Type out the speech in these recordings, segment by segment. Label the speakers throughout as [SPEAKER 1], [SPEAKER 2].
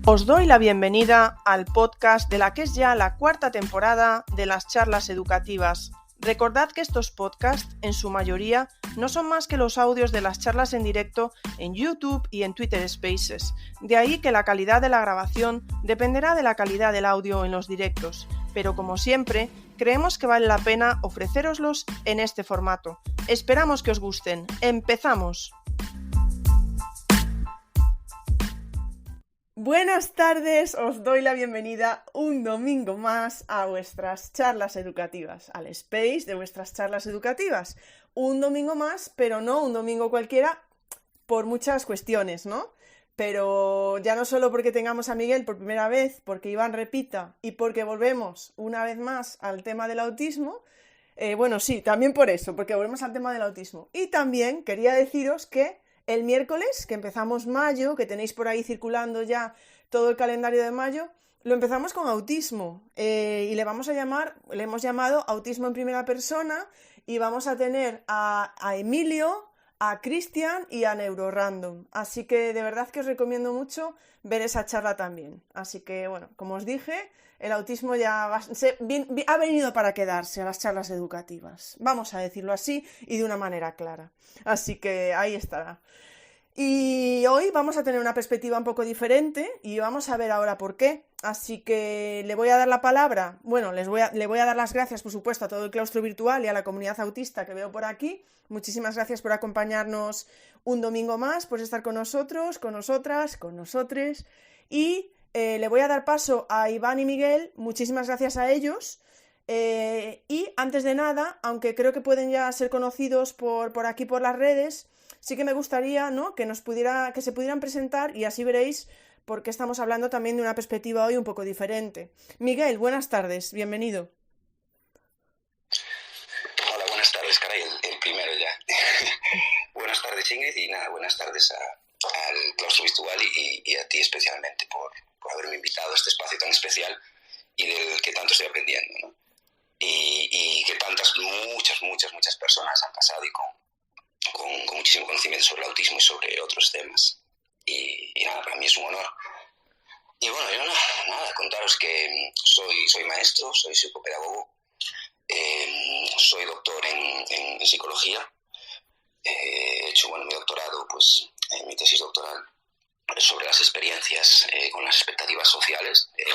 [SPEAKER 1] Os doy la bienvenida al podcast de la que es ya la cuarta temporada de las charlas educativas. Recordad que estos podcasts, en su mayoría, no son más que los audios de las charlas en directo en YouTube y en Twitter Spaces. De ahí que la calidad de la grabación dependerá de la calidad del audio en los directos. Pero como siempre, creemos que vale la pena ofrecéroslos en este formato. Esperamos que os gusten. ¡Empezamos! Buenas tardes, os doy la bienvenida un domingo más a vuestras charlas educativas, al space de vuestras charlas educativas. Un domingo más, pero no un domingo cualquiera, por muchas cuestiones, ¿no? Pero ya no solo porque tengamos a Miguel por primera vez, porque Iván repita y porque volvemos una vez más al tema del autismo. Bueno, sí, también por eso, porque volvemos al tema del autismo. Y también quería deciros que el miércoles, que empezamos mayo, que tenéis por ahí circulando ya todo el calendario de mayo, lo empezamos con autismo y le hemos llamado Autismo en Primera Persona y vamos a tener a Emilio, a Cristian y a NeuroRandom. Así que de verdad que os recomiendo mucho ver esa charla también. Así que, bueno, como os dije, el autismo ya ha venido para quedarse a las charlas educativas. Vamos a decirlo así y de una manera clara. Así que ahí estará. Y hoy vamos a tener una perspectiva un poco diferente y vamos a ver ahora por qué. Así que le voy a dar la palabra, bueno, le voy a dar las gracias, por supuesto, a todo el claustro virtual y a la comunidad autista que veo por aquí. Muchísimas gracias por acompañarnos un domingo más, por estar con nosotros, con nosotras, con nosotres. Y le voy a dar paso a Iván y Miguel, muchísimas gracias a ellos. Y antes de nada, aunque creo que pueden ya ser conocidos por aquí, por las redes, sí que me gustaría, ¿no?, que se pudieran presentar y así veréis por qué estamos hablando también de una perspectiva hoy un poco diferente. Miguel, buenas tardes, bienvenido.
[SPEAKER 2] Hola, buenas tardes, caray, el primero ya. Buenas tardes, Ingrid, y nada, buenas tardes al claustro virtual y a ti especialmente por haberme invitado a este espacio tan especial y del que tanto estoy aprendiendo, ¿no? Y que muchas personas han pasado y con muchísimo conocimiento sobre el autismo y sobre otros temas. Y nada, para mí es un honor. Y bueno, yo nada, contaros que soy maestro, soy psicopedagogo, soy doctor en psicología. He hecho mi doctorado, pues mi tesis doctoral sobre las experiencias con las expectativas sociales de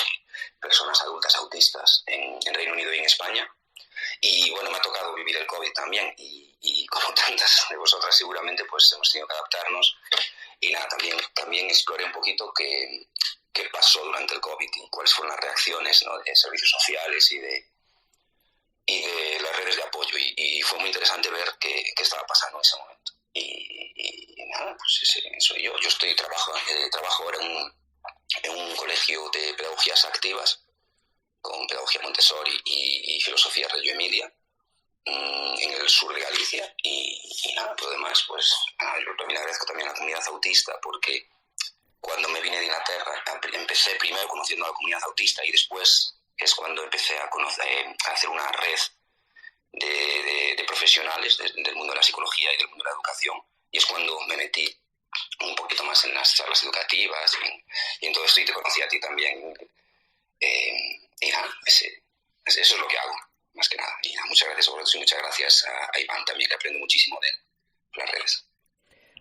[SPEAKER 2] personas adultas autistas en Reino Unido y en España. Y bueno, me ha tocado vivir el COVID también y como tantas de vosotras seguramente pues hemos tenido que adaptarnos y nada, también exploré un poquito qué pasó durante el COVID y cuáles fueron las reacciones, ¿no?, de servicios sociales y de las redes de apoyo y fue muy interesante ver qué estaba pasando en ese momento y nada, pues ese soy yo. Yo trabajo ahora en un colegio de pedagogías activas con pedagogía Montessori y filosofía Reggio Emilia en el sur de Galicia y nada, por lo demás, pues yo también agradezco también a la comunidad autista porque cuando me vine de Inglaterra empecé primero conociendo a la comunidad autista y después es cuando empecé a hacer una red de profesionales del mundo de la psicología y del mundo de la educación y es cuando me metí un poquito más en las charlas educativas y en todo esto y te conocí a ti también. Y nada, eso es lo que hago, más que nada. Y nada, muchas gracias a vosotros y muchas gracias a Iván también, que aprendo muchísimo de él por las redes.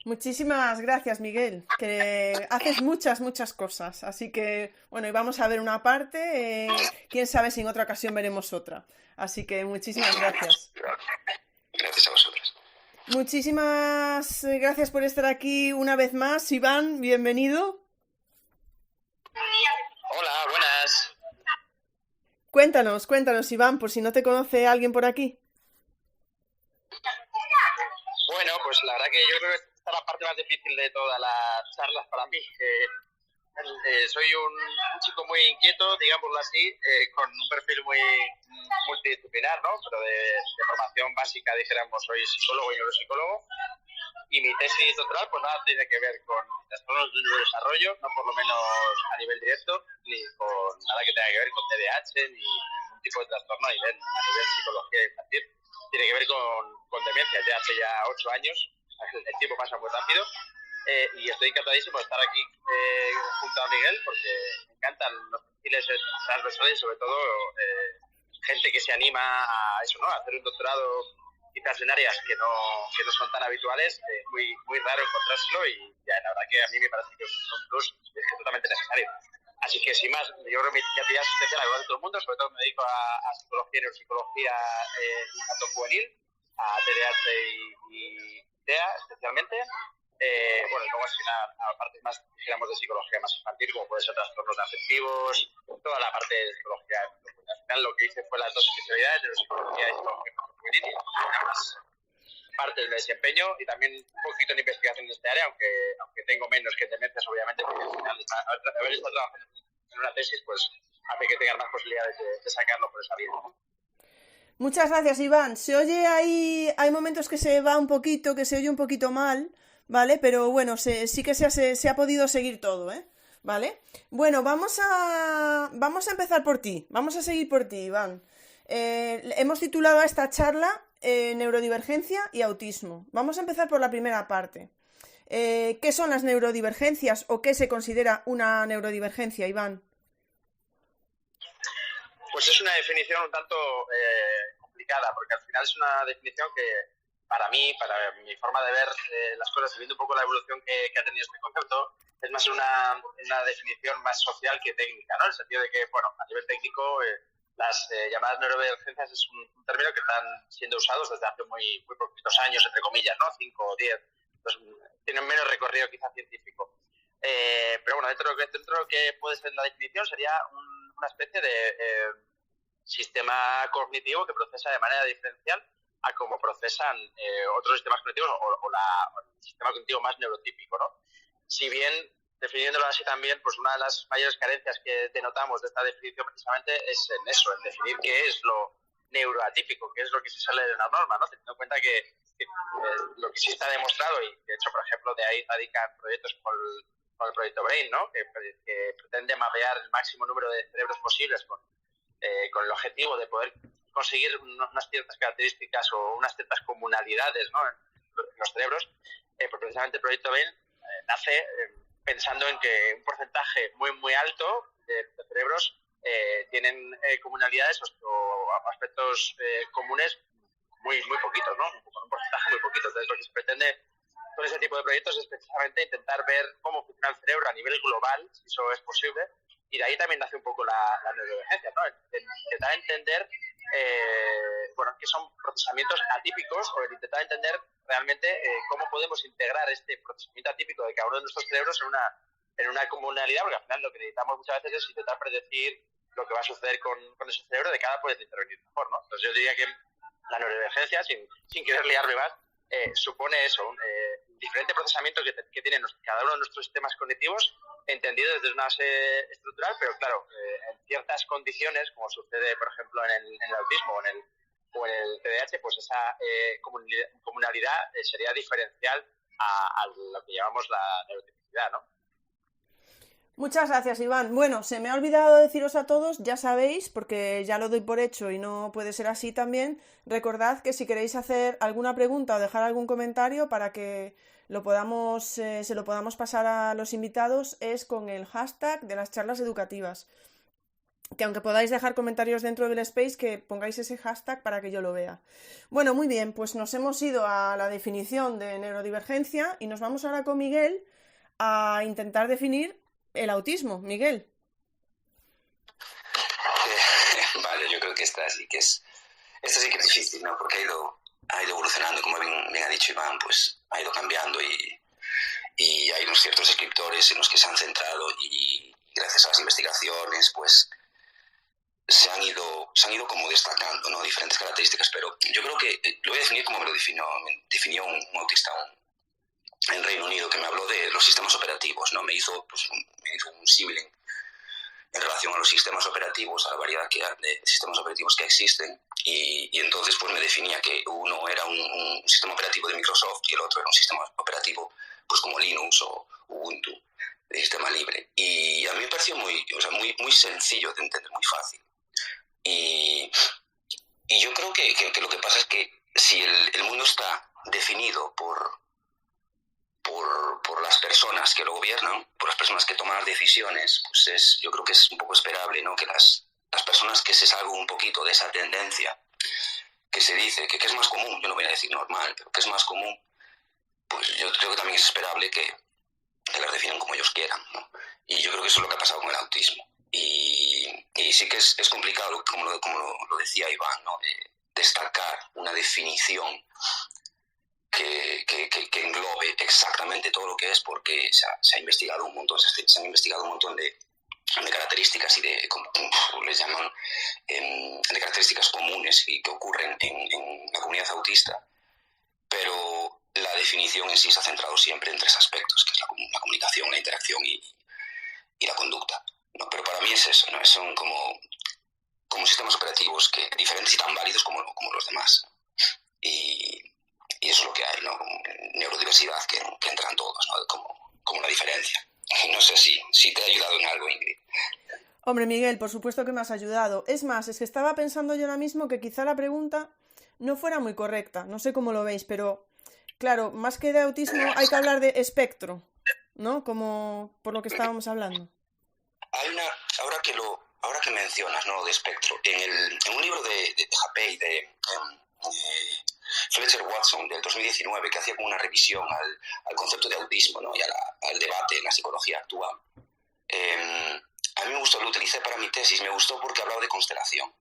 [SPEAKER 1] Muchísimas gracias, Miguel, que haces muchas cosas. Así que, bueno, y vamos a ver una parte, quién sabe si en otra ocasión veremos otra. Así que muchísimas gracias.
[SPEAKER 2] Gracias a vosotros.
[SPEAKER 1] Muchísimas gracias por estar aquí una vez más. Iván, bienvenido.
[SPEAKER 3] Hola, buenas.
[SPEAKER 1] Cuéntanos, Iván, por si no te conoce alguien por aquí.
[SPEAKER 3] Bueno, pues la verdad que yo creo que esta es la parte más difícil de todas las charlas para mí. Soy un chico muy inquieto, digámoslo así, con un perfil muy multidisciplinar, ¿no? Pero de formación básica, dijéramos, soy psicólogo y neuropsicólogo. Y mi tesis doctoral, pues nada tiene que ver con trastornos del neurodesarrollo, no por lo menos a nivel directo, ni con nada que tenga que ver con TDAH, ni ningún tipo de trastorno a nivel psicología infantil. Tiene que ver con demencia, ya hace 8 años, el tiempo pasa muy rápido. y estoy encantadísimo de estar aquí junto a Miguel, porque me encantan los perfiles transversales y sobre todo gente que se anima a eso, ¿no? A hacer un doctorado quizás en áreas que no son tan habituales. Muy raro encontrárselo y ya, la verdad que a mí me parece que es un plus totalmente necesario. Así que sin más, yo creo que mi actividad es especial a de todo el mundo, sobre todo me dedico a psicología, neuropsicología infanto-juvenil, a TDAH y TEA especialmente. Bueno, luego a partes más, digamos, de psicología más infantil, como puede ser trastornos afectivos, toda la parte de psicología. Al final lo que hice fue las dos especialidades, neuropsicología y psicología infanto-juvenil, y ambas partes de desempeño y también un poquito en investigación de este área, aunque tengo menos que tendencias, obviamente, porque al final haber estado trabajando en una tesis, pues hace que tengan más posibilidades de sacarlo por esa vía.
[SPEAKER 1] Muchas gracias, Iván. Se oye ahí, hay momentos que se va un poquito, que se oye un poquito mal, ¿vale? Pero bueno, sí que se ha podido seguir todo, ¿eh? ¿Vale? Bueno, vamos a empezar por ti. Vamos a seguir por ti, Iván. Hemos titulado a esta charla Neurodivergencia y autismo. Vamos a empezar por la primera parte. ¿Qué son las neurodivergencias o qué se considera una neurodivergencia, Iván?
[SPEAKER 3] Pues es una definición un tanto complicada, porque al final es una definición que para mí, para mi forma de ver las cosas, viendo un poco la evolución que ha tenido este concepto, es más una definición más social que técnica, ¿no? En el sentido de que, bueno, a nivel técnico, las llamadas neurodivergencias es un término que están siendo usados desde hace muy poquitos años, entre comillas, ¿no? 5 o 10. Entonces, tienen menos recorrido quizá científico. Pero bueno, dentro de lo que puede ser la definición sería una especie de sistema cognitivo que procesa de manera diferencial a cómo procesan otros sistemas cognitivos o el sistema cognitivo más neurotípico, ¿no? Si bien, definiéndolo así también, pues una de las mayores carencias que denotamos de esta definición precisamente es en eso, en definir qué es lo neuroatípico, qué es lo que se sale de la norma, ¿no? Teniendo en cuenta que lo que sí está demostrado, y de hecho, por ejemplo, de ahí radican proyectos como el proyecto Brain, ¿no? Que pretende mapear el máximo número de cerebros posibles con el objetivo de poder conseguir unas ciertas características o unas ciertas comunalidades, ¿no? en los cerebros. Pues precisamente el proyecto Brain nace pensando en que un porcentaje muy alto de cerebros tienen comunalidades o aspectos comunes muy poquitos, ¿no? Con un porcentaje muy poquito. Entonces, lo que se pretende con ese tipo de proyectos es precisamente intentar ver cómo funciona el cerebro a nivel global, si eso es posible, y de ahí también nace un poco la neurodivergencia, ¿no? Intentar entender qué son procesamientos atípicos, o intentar entender realmente cómo podemos integrar este procesamiento atípico de cada uno de nuestros cerebros en una comunalidad, porque al final lo que necesitamos muchas veces es intentar predecir lo que va a suceder con ese cerebro de cada poder intervenir mejor, ¿no? Entonces yo diría que la neurodivergencia, sin querer liarme más, supone eso, un diferente procesamiento que tienen cada uno de nuestros sistemas cognitivos, entendido desde una base estructural, pero claro, en ciertas condiciones, como sucede, por ejemplo, en el autismo o en el TDAH, pues esa comunalidad sería diferencial a lo que llamamos la neurotipicidad, ¿no?
[SPEAKER 1] Muchas gracias, Iván. Bueno, se me ha olvidado deciros a todos, ya sabéis, porque ya lo doy por hecho y no puede ser así también, recordad que si queréis hacer alguna pregunta o dejar algún comentario para que se lo podamos pasar a los invitados, es con el hashtag de las charlas educativas. Que aunque podáis dejar comentarios dentro del space, que pongáis ese hashtag para que yo lo vea. Bueno, muy bien, pues nos hemos ido a la definición de neurodivergencia y nos vamos ahora con Miguel a intentar definir el autismo. Miguel.
[SPEAKER 2] Vale, yo creo que esta sí que es difícil, ¿no? Porque ha ido evolucionando, como bien ha dicho Iván, pues ha ido cambiando y hay unos ciertos escritores en los que se han centrado y gracias a las investigaciones, pues se han ido como destacando, ¿no? Diferentes características, pero yo creo que lo voy a definir como me definió un autista en Reino Unido, que me habló de los sistemas operativos, ¿no? Me hizo un símil en relación a los sistemas operativos, a la variedad de sistemas operativos que existen, y entonces pues me definía que uno era un sistema operativo de Microsoft y el otro era un sistema operativo pues como Linux o Ubuntu, de sistema libre. Y a mí me pareció muy sencillo de entender, muy fácil. Y yo creo que lo que pasa es que si el mundo está definido por las personas que lo gobiernan, por las personas que toman las decisiones, pues yo creo que es un poco esperable, ¿no? Que las personas que se salgan un poquito de esa tendencia que se dice, que es más común, yo no voy a decir normal, pero que es más común, pues yo creo que también es esperable que las definan como ellos quieran, ¿no? Y yo creo que eso es lo que ha pasado con el autismo. Y sí que es complicado, como lo decía Iván, ¿no? Destacar una definición que englobe exactamente todo lo que es, porque se ha investigado un montón, se han investigado un montón de características y como les llaman, de características comunes y que ocurren en la comunidad autista, pero la definición en sí se ha centrado siempre en tres aspectos, que es la comunicación, la interacción y la conducta, ¿no? Pero para mí es eso, ¿no? Son como sistemas operativos diferentes y tan válidos como los demás, ¿no? Y eso es lo que hay, ¿no? Neurodiversidad que entran todos, ¿no? Como una diferencia. No sé si te ha ayudado en algo, Ingrid.
[SPEAKER 1] Hombre, Miguel, por supuesto que me has ayudado. Es más, es que estaba pensando yo ahora mismo que quizá la pregunta no fuera muy correcta. No sé cómo lo veis, pero claro, más que de autismo hay que hablar de espectro, ¿no? Como por lo que estábamos hablando.
[SPEAKER 2] Ahora que mencionas, ¿no? De espectro, en un libro de Japey, de Fletcher Watson, del 2019, que hacía como una revisión al concepto de autismo, ¿no? Y al debate en la psicología actual. A mí me gustó, lo utilicé para mi tesis, me gustó porque hablaba de constelación.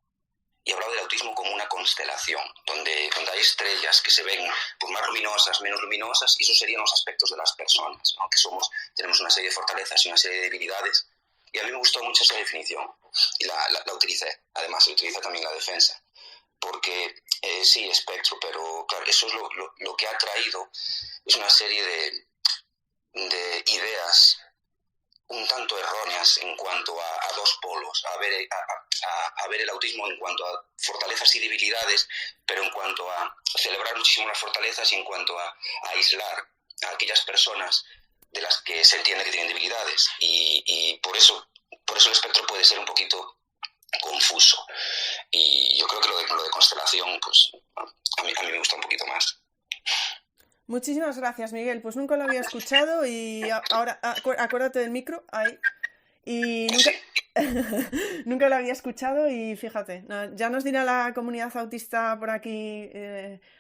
[SPEAKER 2] Y hablaba del autismo como una constelación, donde hay estrellas que se ven pues, más luminosas, menos luminosas, y esos serían los aspectos de las personas, ¿no? Que tenemos una serie de fortalezas y una serie de debilidades. Y a mí me gustó mucho esa definición, y la utilicé. Además, se utiliza también la defensa. Porque sí, espectro, pero claro, eso es lo que ha traído, es una serie de ideas un tanto erróneas en cuanto a dos polos, a ver el autismo en cuanto a fortalezas y debilidades, pero en cuanto a celebrar muchísimo las fortalezas y en cuanto a aislar a aquellas personas de las que se entiende que tienen debilidades. Y por eso el espectro puede ser un poquito confuso. Y yo creo que lo de constelación, pues a mí me gusta un poquito más.
[SPEAKER 1] Muchísimas gracias, Miguel. Pues nunca lo había escuchado y ahora acuérdate del micro, ahí. Y nunca lo había escuchado y fíjate, ya nos dirá la comunidad autista por aquí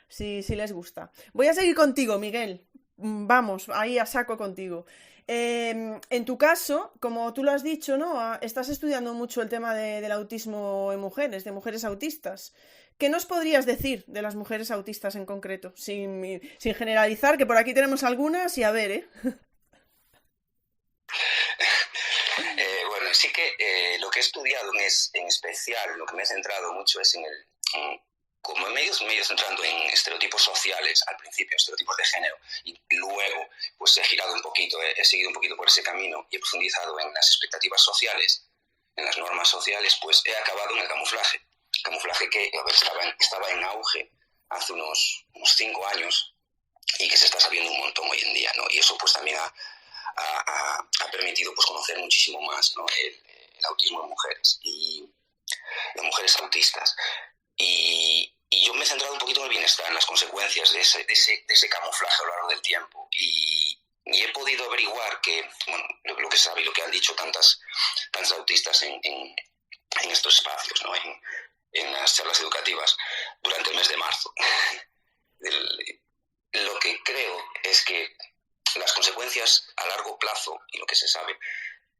[SPEAKER 1] si les gusta. Voy a seguir contigo, Miguel. Vamos, ahí a saco contigo. En tu caso, como tú lo has dicho, ¿no? Estás estudiando mucho el tema del autismo en mujeres, de mujeres autistas. ¿Qué nos podrías decir de las mujeres autistas en concreto? Sin generalizar, que por aquí tenemos algunas y a ver, ¿eh?
[SPEAKER 2] Bueno, sí que lo que he estudiado en especial, lo que me he centrado mucho es como me he ido centrando en estereotipos sociales al principio, estereotipos de género, y luego pues he girado un poquito, he seguido un poquito por ese camino y he profundizado en las expectativas sociales, en las normas sociales, pues he acabado en el camuflaje. Camuflaje que estaba en auge hace unos 5 años y que se está sabiendo un montón hoy en día, ¿no? Y eso pues también ha permitido pues conocer muchísimo más, ¿no? el autismo en mujeres y en mujeres autistas. Y yo me he centrado un poquito en el bienestar, en las consecuencias de ese camuflaje a lo largo del tiempo. Y he podido averiguar que, bueno, lo que se sabe y lo que han dicho tantas autistas en estos espacios, ¿no? En las charlas educativas durante el mes de marzo. Lo que creo es que las consecuencias a largo plazo, y lo que se sabe,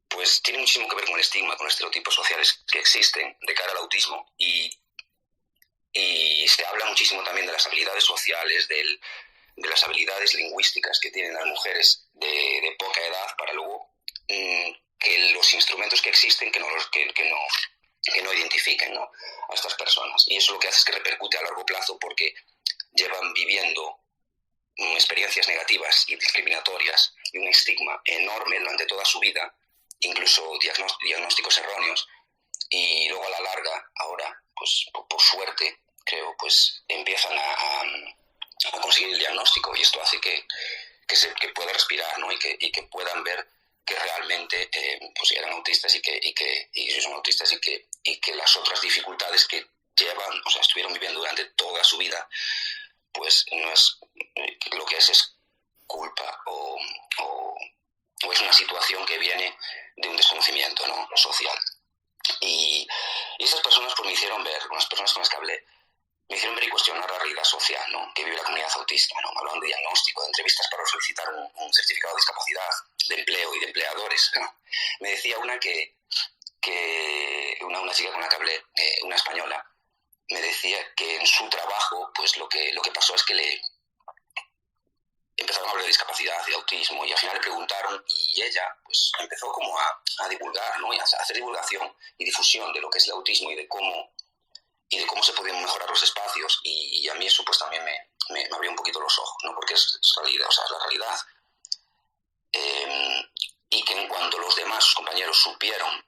[SPEAKER 2] pues tiene muchísimo que ver con el estigma, con los estereotipos sociales que existen de cara al autismo, y se habla muchísimo también de las habilidades sociales, de las habilidades lingüísticas que tienen las mujeres de poca edad, para luego que los instrumentos que existen que no identifiquen, ¿no? A estas personas. Y eso lo que hace es que repercute a largo plazo, porque llevan viviendo experiencias negativas y discriminatorias y un estigma enorme durante toda su vida, incluso diagnósticos erróneos, y luego a la larga, ahora, pues por suerte, creo, pues empiezan a conseguir el diagnóstico, y esto hace que pueda respirar, ¿no? Y que puedan ver que realmente pues eran autistas y son autistas y que las otras dificultades que estuvieron viviendo durante toda su vida, pues no es lo que es culpa o social. Y esas personas pues me hicieron ver, con las personas con las que hablé, me hicieron ver y cuestionar la realidad social, ¿no?, que vive la comunidad autista, ¿no? Me hablaban de diagnóstico, de entrevistas para solicitar un certificado de discapacidad, de empleo y de empleadores. Me decía una una chica con la que hablé, una española, me decía que en su trabajo pues lo que pasó es que le empezaron a hablar de discapacidad, de autismo, y al final le preguntaron y ella pues empezó como a divulgar, ¿no?, y a hacer divulgación y difusión de lo que es el autismo y de cómo se podían mejorar los espacios, y a mí eso pues también me abrió un poquito los ojos, ¿no?, porque es realidad, o sea, es la realidad. Y que en cuanto los demás, sus compañeros, supieron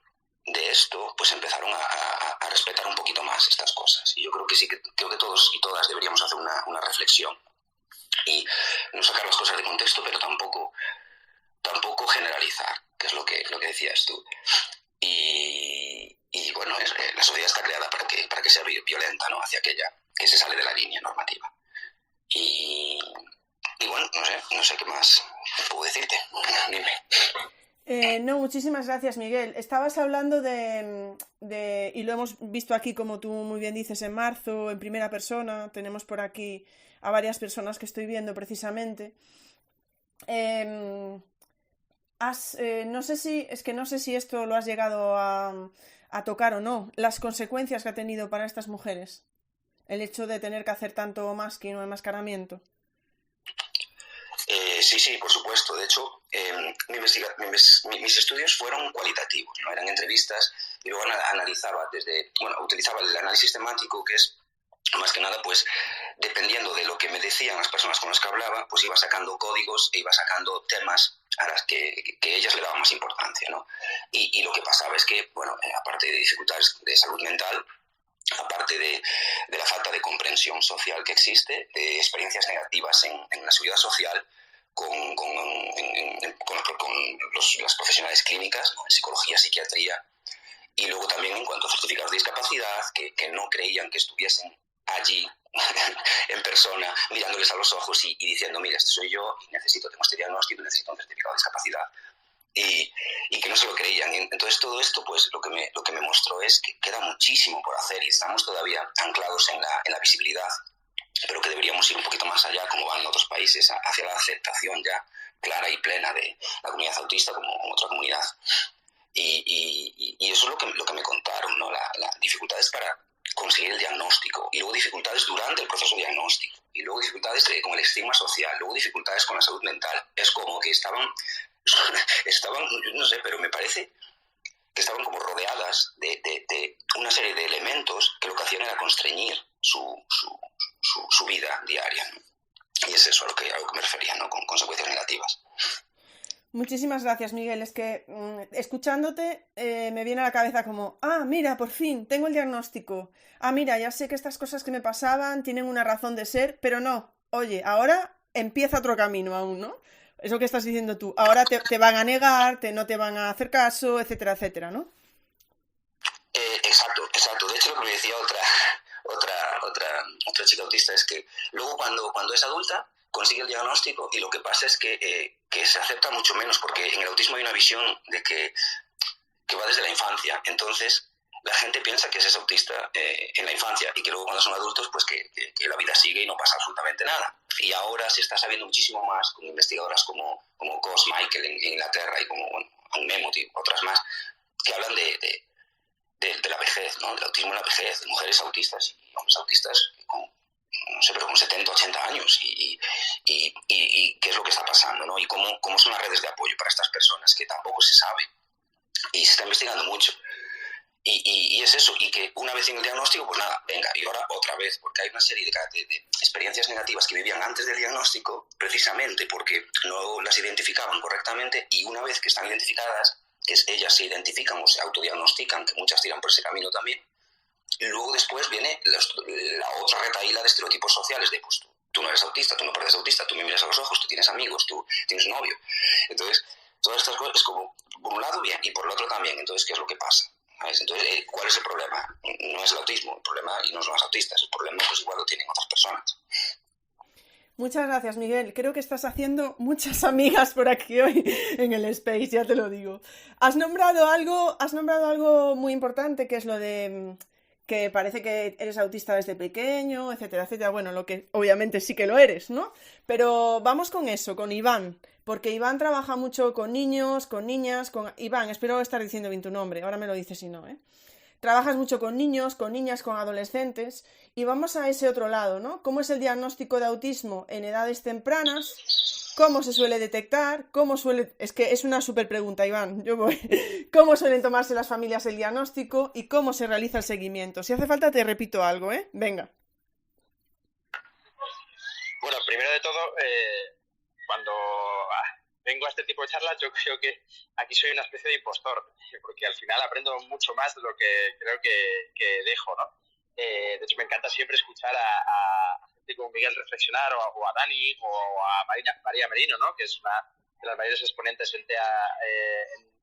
[SPEAKER 2] de esto, pues empezaron a respetar un poquito más estas cosas. Y yo creo que sí, creo que todos y todas deberíamos hacer una reflexión y no sacar las cosas de contexto, pero tampoco generalizar, que es lo que decías tú. Y bueno, la sociedad está creada para que sea violenta, ¿no?, hacia aquella que se sale de la línea normativa. Y bueno, no sé qué más puedo decirte. Dime.
[SPEAKER 1] No, muchísimas gracias, Miguel. Estabas hablando de, y lo hemos visto aquí, como tú muy bien dices, en marzo, en primera persona. Tenemos por aquí a varias personas que estoy viendo precisamente. No sé si esto lo has llegado a tocar o no, las consecuencias que ha tenido para estas mujeres el hecho de tener que hacer tanto masking o enmascaramiento.
[SPEAKER 2] Sí, por supuesto. De hecho, mis estudios fueron cualitativos, ¿no? Eran entrevistas y luego utilizaba el análisis temático, que es más que nada, pues, dependiendo de lo que me decían las personas con las que hablaba, pues iba sacando códigos e iba sacando temas a las que ellas le daban más importancia, ¿no? Y lo que pasaba es que, bueno, aparte de dificultades de salud mental, aparte de la falta de comprensión social que existe, de experiencias negativas en la seguridad social, con las profesionales clínicas, ¿no?, en psicología, psiquiatría, y luego también en cuanto a certificados de discapacidad, que no creían que estuviesen allí en persona, mirándoles a los ojos y diciendo, mira, este soy yo y tengo este diagnóstico y necesito un certificado de discapacidad. Y que no se lo creían. Entonces todo esto, pues lo que me mostró es que queda muchísimo por hacer y estamos todavía anclados en la visibilidad, pero que deberíamos ir un poquito más allá, como van en otros países, hacia la aceptación ya clara y plena de la comunidad autista como otra comunidad. Y eso es lo que me contaron, ¿no? Las dificultades para conseguir el diagnóstico, y luego dificultades durante el proceso diagnóstico, y luego dificultades con el estigma social, luego dificultades con la salud mental. Es como que estaban, no sé, pero me parece que estaban como rodeadas de una serie de elementos que lo que hacían era constreñir su vida diaria, ¿no? Y es eso a lo que me refería, ¿no?, con consecuencias negativas.
[SPEAKER 1] Muchísimas gracias, Miguel. Es que escuchándote me viene a la cabeza como, mira, por fin, tengo el diagnóstico. Mira, ya sé que estas cosas que me pasaban tienen una razón de ser, pero no. Oye, ahora empieza otro camino aún, ¿no? Eso que estás diciendo tú. Ahora te van a negar, no te van a hacer caso, etcétera, etcétera, ¿no?
[SPEAKER 2] Exacto. De hecho, lo que me decía otra chica autista es que luego cuando es adulta consigue el diagnóstico y lo que pasa es que se acepta mucho menos, porque en el autismo hay una visión de que va desde la infancia. Entonces la gente piensa que es autista en la infancia y que luego cuando son adultos pues que la vida sigue y no pasa absolutamente nada. Y ahora se está sabiendo muchísimo más con investigadoras como Cos Michael en Inglaterra y como Anne Memot y otras más, que hablan de la vejez, ¿no?, del autismo en la vejez, de mujeres autistas y hombres autistas con 70, 80 años y qué es lo que está pasando, ¿no?, y cómo son las redes de apoyo para estas personas, que tampoco se sabe y se está investigando mucho. Y es eso, y que una vez en el diagnóstico, pues nada, venga, y ahora otra vez, porque hay una serie de experiencias negativas que vivían antes del diagnóstico, precisamente porque no las identificaban correctamente, y una vez que están identificadas, que ellas se identifican o se autodiagnostican, que muchas tiran por ese camino también, y luego después viene la otra retahíla de estereotipos sociales, de pues tú no eres autista, tú no pareces autista, tú me miras a los ojos, tú tienes amigos, tú tienes novio. Entonces, todas estas cosas es como, por un lado bien, y por el otro también. Entonces, ¿qué es lo que pasa? ¿Sabes? Entonces, ¿cuál es el problema? No es el autismo, el problema, y no son los autistas, el problema pues igual lo tienen otras personas.
[SPEAKER 1] Muchas gracias, Miguel. Creo que estás haciendo muchas amigas por aquí hoy en el Space, ya te lo digo. Has nombrado algo muy importante, que es lo de que parece que eres autista desde pequeño, etcétera, etcétera. Bueno, lo que obviamente sí que lo eres, ¿no? Pero vamos con eso, con Iván, porque Iván trabaja mucho con niños, con niñas, con... Iván, espero estar diciendo bien tu nombre, ahora me lo dices si no, ¿eh? Trabajas mucho con niños, con niñas, con adolescentes y vamos a ese otro lado, ¿no? ¿Cómo es el diagnóstico de autismo en edades tempranas? ¿Cómo se suele detectar? ¿Cómo suele...? Es que es una súper pregunta, Iván. Yo voy. ¿Cómo suelen tomarse las familias el diagnóstico y cómo se realiza el seguimiento? Si hace falta te repito algo, ¿eh? Venga.
[SPEAKER 3] Bueno, primero de todo, cuando vengo a este tipo de charlas, yo creo que aquí soy una especie de impostor, porque al final aprendo mucho más de lo que creo que dejo, ¿no? De hecho, me encanta siempre escuchar a gente como Miguel reflexionar, o a Dani, o a María Merino, ¿no? Que es una de las mayores exponentes en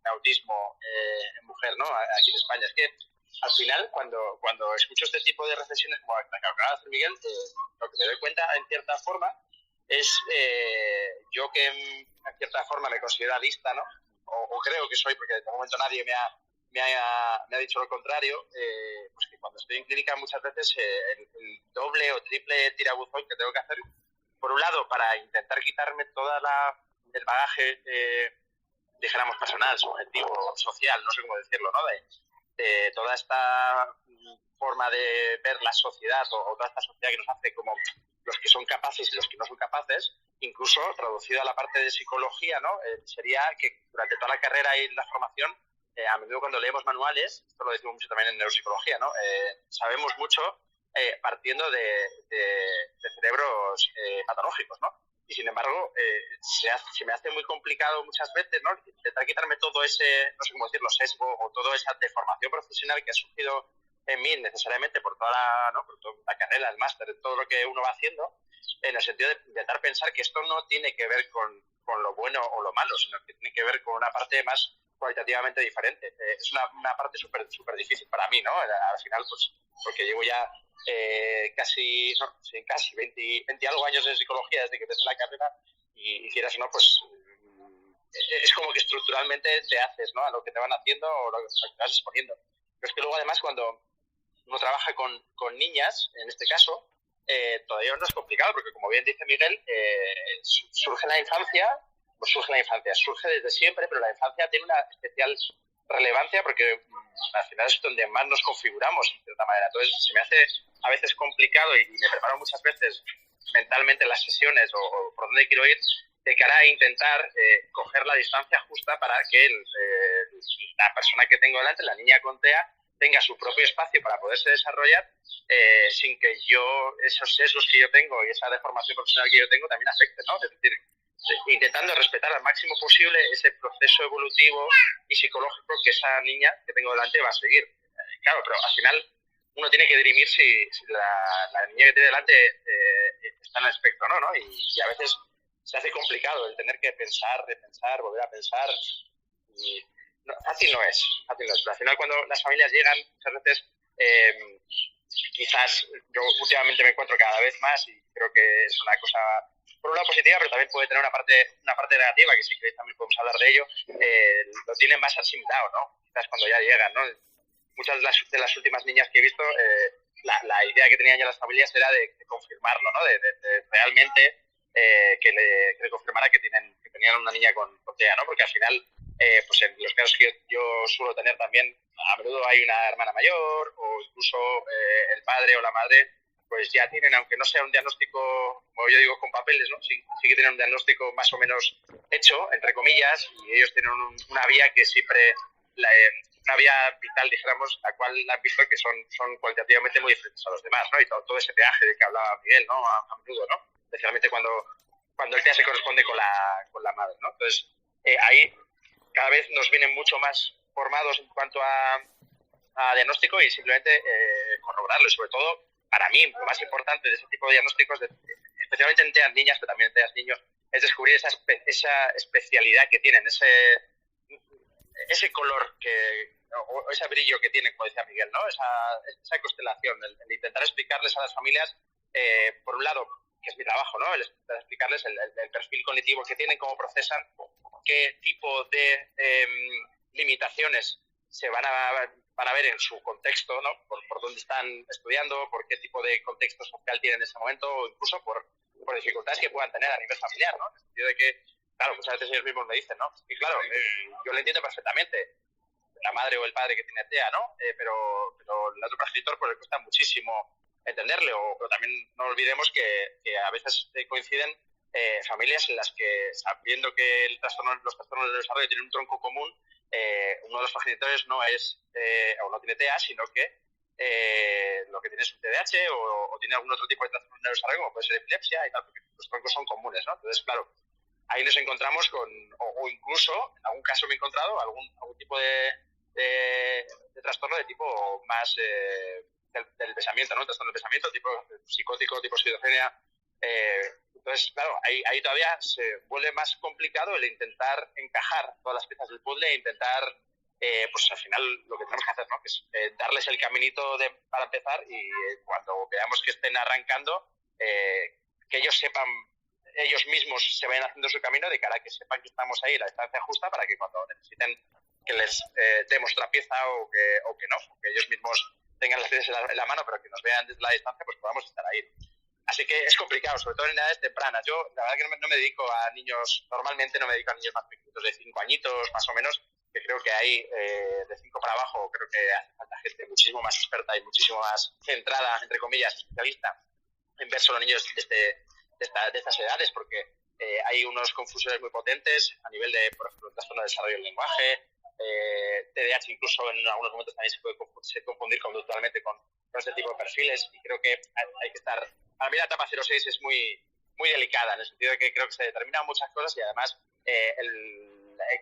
[SPEAKER 3] autismo en mujer, ¿no? Aquí en España. Es que al final, cuando escucho este tipo de reflexiones como la que acaba de hacer Miguel, lo que me doy cuenta, en cierta forma, es yo que en cierta forma me considero adicta, ¿no? O creo que soy, porque de momento nadie me ha dicho lo contrario, pues que cuando estoy en clínica muchas veces el doble o triple tirabuzón que tengo que hacer, por un lado, para intentar quitarme toda el bagaje, dijéramos, personal, subjetivo, social, no sé cómo decirlo, ¿no? De toda esta forma de ver la sociedad o toda esta sociedad que nos hace como los que son capaces y los que no son capaces, incluso traducido a la parte de psicología, ¿no? Sería que durante toda la carrera y la formación, a menudo cuando leemos manuales, esto lo decimos mucho también en neuropsicología, ¿no? Sabemos mucho partiendo de cerebros patológicos, ¿no? Y sin embargo, se me hace muy complicado muchas veces, ¿no? Intentar quitarme todo ese, no sé cómo decirlo, sesgo o toda esa deformación profesional que ha surgido en mí necesariamente por toda la carrera, el máster, todo lo que uno va haciendo, en el sentido de intentar pensar que esto no tiene que ver con lo bueno o lo malo, sino que tiene que ver con una parte más cualitativamente diferente. Es una parte súper difícil para mí, ¿no? Al final, pues, porque llevo ya casi 20 algo años en psicología desde que empecé la carrera y quieras o no, pues es como que estructuralmente te haces, ¿no? A lo que te van haciendo o lo que te vas exponiendo. Pero es que luego además cuando uno trabaja con niñas, en este caso, todavía no es complicado, porque como bien dice Miguel, surge la infancia, surge desde siempre, pero la infancia tiene una especial relevancia porque al final es donde más nos configuramos, de cierta manera. Entonces se me hace a veces complicado y me preparo muchas veces mentalmente las sesiones o por dónde quiero ir, de cara a intentar coger la distancia justa para que la persona que tengo delante, la niña con TEA, tenga su propio espacio para poderse desarrollar sin que esos sesgos que yo tengo y esa deformación profesional que yo tengo también afecten, ¿no? Es decir, intentando respetar al máximo posible ese proceso evolutivo y psicológico que esa niña que tengo delante va a seguir. Claro, pero al final uno tiene que dirimir si la niña que tiene delante está en el espectro, ¿no? Y a veces se hace complicado el tener que repensar, volver a pensar. Y fácil no es. Pero al final cuando las familias llegan, muchas veces quizás yo últimamente me encuentro cada vez más y creo que es una cosa por un lado positiva, pero también puede tener una parte negativa, que si queréis también podemos hablar de ello, lo tienen más asimilado, ¿no? Quizás cuando ya llegan, ¿no? Muchas de las últimas niñas que he visto, la idea que tenían ya las familias era de confirmarlo, ¿no? De realmente que le confirmara que tenían una niña con TEA, ¿no? Porque al final, pues en los casos que yo suelo tener también, a menudo hay una hermana mayor o incluso el padre o la madre, pues ya tienen, aunque no sea un diagnóstico, como yo digo, con papeles, ¿no? Sí que tienen un diagnóstico más o menos hecho, entre comillas, y ellos tienen una vía que siempre, una vía vital, dijéramos, la cual han visto que son cualitativamente muy diferentes a los demás, ¿no? Y todo ese peaje del que hablaba Miguel, ¿no? A menudo, ¿no? Especialmente cuando el TEA se corresponde con la madre, ¿no? Entonces, ahí cada vez nos vienen mucho más formados en cuanto a diagnóstico y simplemente corroborarlo, y sobre todo, para mí, lo más importante de ese tipo de diagnósticos, especialmente en TEA niñas, pero también en TEA niños, es descubrir esa especialidad que tienen, ese color o ese brillo que tienen, como decía Miguel, ¿no? Esa constelación, el intentar explicarles a las familias, por un lado, es mi trabajo, ¿no? El explicarles el perfil cognitivo que tienen, cómo procesan, qué tipo de limitaciones se van a ver en su contexto, ¿no? Por dónde están estudiando, por qué tipo de contexto social tienen en ese momento, o incluso por dificultades que puedan tener a nivel familiar, ¿no? En el sentido de que, claro, muchas veces ellos mismos me dicen, ¿no? Y claro, yo lo entiendo perfectamente, la madre o el padre que tiene TEA, ¿no? Pero el otro progenitor pues le cuesta muchísimo entenderle, pero también no olvidemos que a veces coinciden familias en las que, sabiendo que los trastornos del desarrollo tienen un tronco común, uno de los progenitores no es o no tiene TEA, sino que lo que tiene es un TDAH o tiene algún otro tipo de trastorno del desarrollo, como puede ser epilepsia y tal, porque los troncos son comunes, ¿no? Entonces, claro, ahí nos encontramos con, o incluso, en algún caso me he encontrado algún tipo de trastorno de tipo más del pensamiento, ¿no? Trastorno del pensamiento, tipo psicótico, tipo esquizofrenia. Entonces, claro, ahí todavía se vuelve más complicado el intentar encajar todas las piezas del puzzle e intentar, pues al final lo que tenemos que hacer, ¿no? Que es darles el caminito para empezar y cuando veamos que estén arrancando, que ellos sepan, ellos mismos se vayan haciendo su camino de cara a que sepan que estamos ahí, la distancia justa, para que cuando necesiten que les demos otra pieza o que no, que ellos mismos tengan las piezas en la mano, pero que nos vean desde la distancia, pues podamos estar ahí. Así que es complicado, sobre todo en edades tempranas. Yo, la verdad que no me dedico a niños, normalmente no me dedico a niños más pequeños, de 5 añitos, más o menos, que creo que hay de 5 para abajo, creo que hace falta gente muchísimo más experta y muchísimo más centrada, entre comillas, especialista, en ver solo niños de estas edades, porque hay unos confusores muy potentes a nivel de, por ejemplo, el trastorno de desarrollo del lenguaje, TDAH incluso en algunos momentos también se puede confundir conductualmente con este tipo de perfiles, y creo que hay que estar... Para mí la etapa 06 es muy, muy delicada, en el sentido de que creo que se determinan muchas cosas y además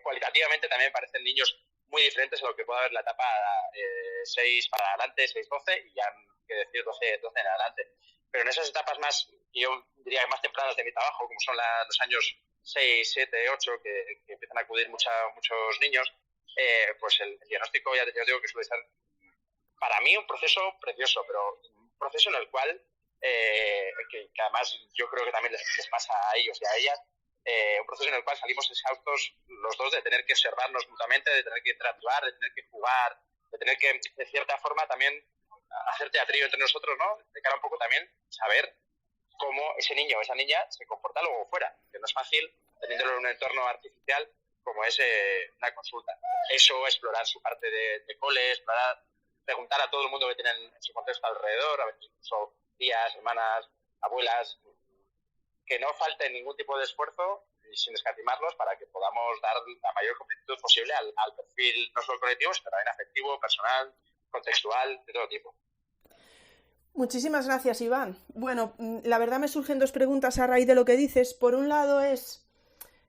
[SPEAKER 3] cualitativamente también parecen niños muy diferentes a lo que puede haber la etapa 6 para adelante, 6-12 y ya que decir 12 en adelante. Pero en esas etapas más, yo diría más tempranas de mi trabajo, como son los años 6, 7, 8, que empiezan a acudir muchos niños, pues el diagnóstico ya digo que suele ser para mí un proceso precioso, pero un proceso en el cual que además yo creo que también les pasa a ellos y a ellas, un proceso en el cual salimos exhaustos los dos de tener que observarnos mutuamente, de tener que interactuar, de tener que jugar, de tener que, de cierta forma, también hacer teatrillo entre nosotros, ¿no? De cara un poco también saber cómo ese niño o esa niña se comporta luego fuera, que no es fácil teniéndolo en un entorno artificial como es una consulta. Eso, explorar su parte de cole, explorar, preguntar a todo el mundo que tienen en su contexto alrededor, a veces incluso tías, hermanas, abuelas, que no falte ningún tipo de esfuerzo y sin escatimarlos para que podamos dar la mayor completitud posible al perfil no solo colectivo, sino también afectivo, personal, contextual, de todo tipo.
[SPEAKER 1] Muchísimas gracias, Iván. Bueno, la verdad me surgen dos preguntas a raíz de lo que dices. Por un lado es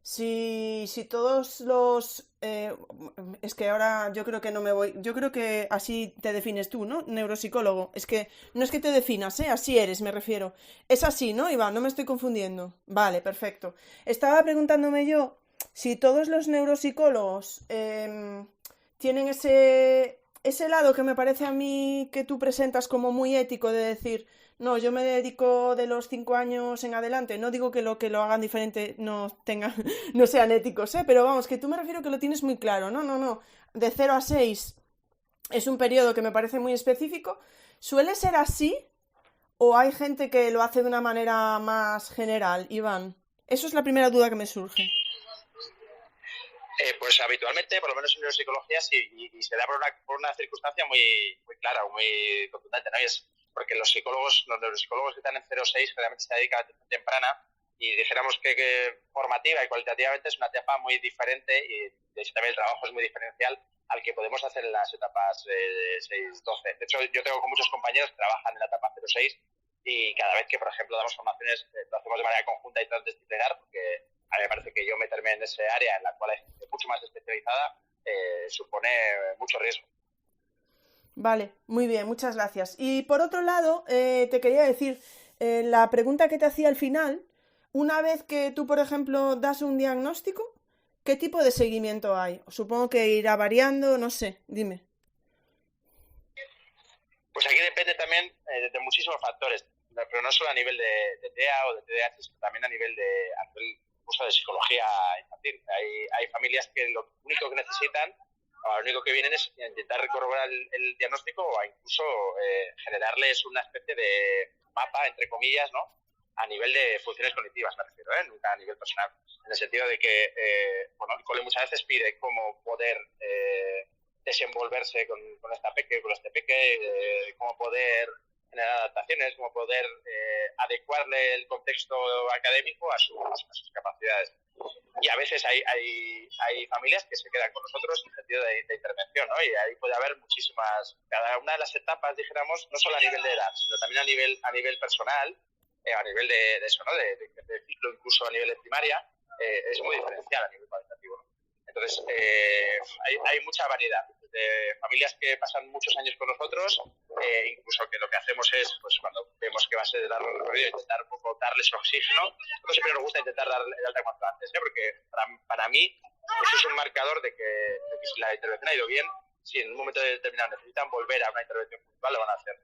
[SPEAKER 1] si todos los... es que ahora yo creo que no me voy... Yo creo que así te defines tú, ¿no? Neuropsicólogo. Es que no es que te definas, ¿eh? Así eres, me refiero. Es así, ¿no, Iván? No me estoy confundiendo. Vale, perfecto. Estaba preguntándome yo si todos los neuropsicólogos tienen ese lado que me parece a mí que tú presentas como muy ético de decir... No, yo me dedico de los 5 años en adelante. No digo que lo hagan diferente no sean éticos, ¿eh? Pero vamos, que tú me refiero que lo tienes muy claro. No. De 0 a 6 es un periodo que me parece muy específico. ¿Suele ser así? ¿O hay gente que lo hace de una manera más general, Iván? Eso es la primera duda que me surge.
[SPEAKER 3] Pues habitualmente, por lo menos en neuropsicología, sí, y se da por una circunstancia muy, muy clara o muy contundente, ¿no? Y es porque los neuropsicólogos que están en 0-6 realmente se dedican a la atención temprana y dijéramos que formativa y cualitativamente es una etapa muy diferente y de hecho también el trabajo es muy diferencial al que podemos hacer en las etapas 6-12. De hecho, yo tengo con muchos compañeros que trabajan en la etapa 0-6 y cada vez que, por ejemplo, damos formaciones lo hacemos de manera conjunta y transdisciplinar, porque a mí me parece que yo meterme en ese área en la cual hay gente mucho más especializada supone mucho riesgo.
[SPEAKER 1] Vale, muy bien, muchas gracias. Y por otro lado, te quería decir, la pregunta que te hacía al final, una vez que tú, por ejemplo, das un diagnóstico, ¿qué tipo de seguimiento hay? Supongo que irá variando, no sé, dime.
[SPEAKER 3] Pues aquí depende también de muchísimos factores. pero no solo a nivel de TEA o de TDAH, sino también a nivel uso de psicología infantil. Hay familias que lo único que necesitan, o lo único que vienen es intentar corroborar el diagnóstico o incluso generarles una especie de mapa, entre comillas, ¿no? A nivel de funciones cognitivas, me refiero, nunca a nivel personal. En el sentido de que, el cole muchas veces pide cómo poder desenvolverse con este peque, cómo poder generar adaptaciones, cómo poder adecuarle el contexto académico a sus capacidades. Y a veces hay familias que se quedan con nosotros en sentido de intervención, ¿no? Y ahí puede haber muchísimas, cada una de las etapas, dijéramos, no solo a nivel de edad, sino también a nivel personal, a nivel de eso, ¿no? De ciclo, incluso a nivel de primaria, es muy diferencial a nivel cualitativo, ¿no? Entonces, hay mucha variedad de familias que pasan muchos años con nosotros, incluso que lo que hacemos es, pues cuando vemos que va a ser largo el recorrido, intentar un poco darles oxígeno. Nosotros siempre nos gusta intentar darle el alta cuanto antes, porque para mí eso es un marcador de que si la intervención ha ido bien, si en un momento determinado necesitan volver a una intervención puntual, lo van a hacer.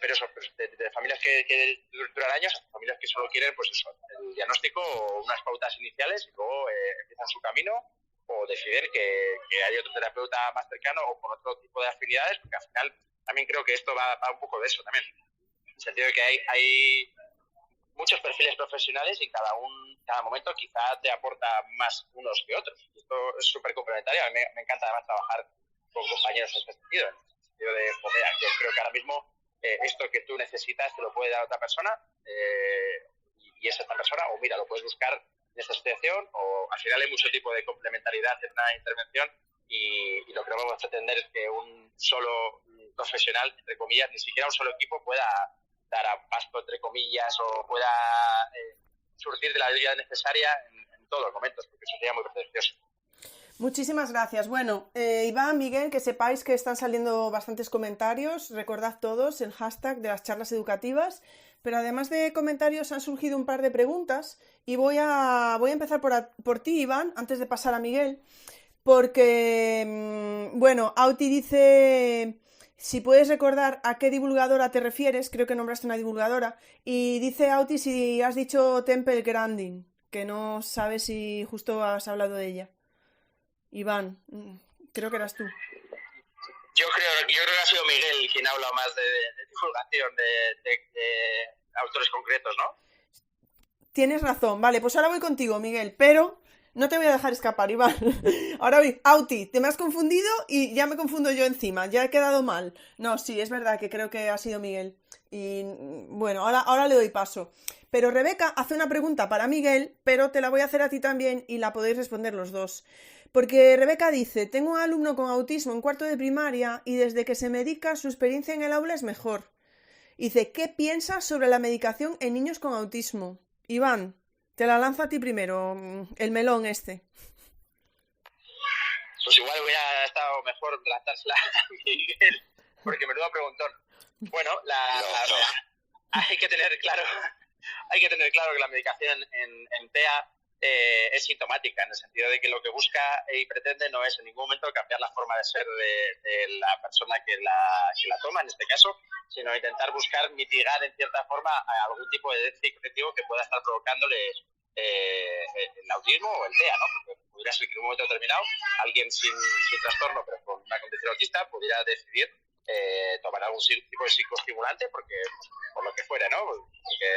[SPEAKER 3] Pero eso, pues de familias que duran años, hasta familias que solo quieren, pues eso, el diagnóstico o unas pautas iniciales y luego empiezan su camino o deciden que hay otro terapeuta más cercano o con otro tipo de afinidades, porque al final también creo que esto va un poco de eso también, en el sentido de que hay muchos perfiles profesionales y cada momento quizá te aporta más unos que otros. Esto es súper complementario. A mí me encanta además trabajar con compañeros en este sentido, de joder, yo creo que ahora mismo esto que tú necesitas te lo puede dar otra persona y es esta persona, o mira, lo puedes buscar en esta asociación, o al final hay mucho tipo de complementariedad en una intervención y lo que no vamos a pretender es que un solo profesional, entre comillas, ni siquiera un solo equipo pueda dar a pasto, entre comillas, o pueda surtir de la ayuda necesaria en todos los momentos, porque eso sería muy pretencioso.
[SPEAKER 1] Muchísimas gracias. Bueno, Iván, Miguel, que sepáis que están saliendo bastantes comentarios. Recordad todos el hashtag de las charlas educativas. Pero además de comentarios han surgido un par de preguntas y voy a empezar por ti, Iván, antes de pasar a Miguel. Porque, bueno, Auti dice si puedes recordar a qué divulgadora te refieres, creo que nombraste una divulgadora, y dice Auti si has dicho Temple Grandin, que no sabes si justo has hablado de ella. Iván, creo que eras tú.
[SPEAKER 3] Yo creo que ha sido Miguel quien ha hablado más de divulgación de autores concretos, ¿no?
[SPEAKER 1] Tienes razón. Vale, pues ahora voy contigo, Miguel, pero no te voy a dejar escapar, Iván. Ahora voy. Auti, te me has confundido y ya me confundo yo encima. Ya he quedado mal. No, sí, es verdad que creo que ha sido Miguel. Y bueno, ahora le doy paso. Pero Rebeca hace una pregunta para Miguel, pero te la voy a hacer a ti también y la podéis responder los dos. Porque Rebeca dice, tengo un alumno con autismo en cuarto de primaria y desde que se medica su experiencia en el aula es mejor. Dice, ¿qué piensas sobre la medicación en niños con autismo? Iván, te la lanzo a ti primero, el melón este.
[SPEAKER 3] Pues igual hubiera estado mejor lanzársela a Miguel, porque menudo preguntón. Bueno, hay que tener claro que la medicación en TEA es sintomática, en el sentido de que lo que busca y pretende no es en ningún momento cambiar la forma de ser de la persona que la toma, en este caso, sino intentar buscar mitigar en cierta forma algún tipo de déficit cognitivo que pueda estar provocándole el autismo o el TEA, ¿no? Porque podría ser que en un momento determinado alguien sin trastorno, pero con una condición autista, pudiera decidir tomar algún tipo de psicoestimulante por lo que fuera, ¿no? Porque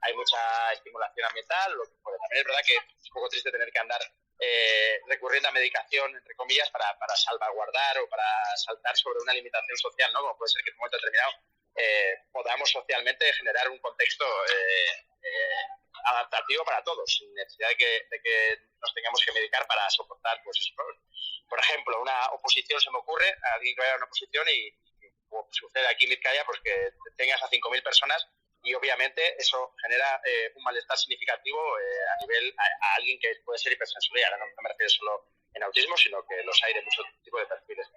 [SPEAKER 3] hay mucha estimulación ambiental, lo que fuera. También es verdad que es un poco triste tener que andar recurriendo a medicación, entre comillas, para salvaguardar o para saltar sobre una limitación social, ¿no? Como puede ser que en un momento determinado podamos socialmente generar un contexto adaptativo para todos, sin necesidad de que nos tengamos que medicar para soportar, pues eso, ¿no? Por ejemplo, una oposición se me ocurre, a alguien que vaya a una oposición y como sucede aquí en Vizcaya, pues que tengas a 5.000 personas y obviamente eso genera un malestar significativo a alguien que puede ser hipersensible. Ahora no me refiero solo en autismo, sino que los hay de muchos tipos de perfiles.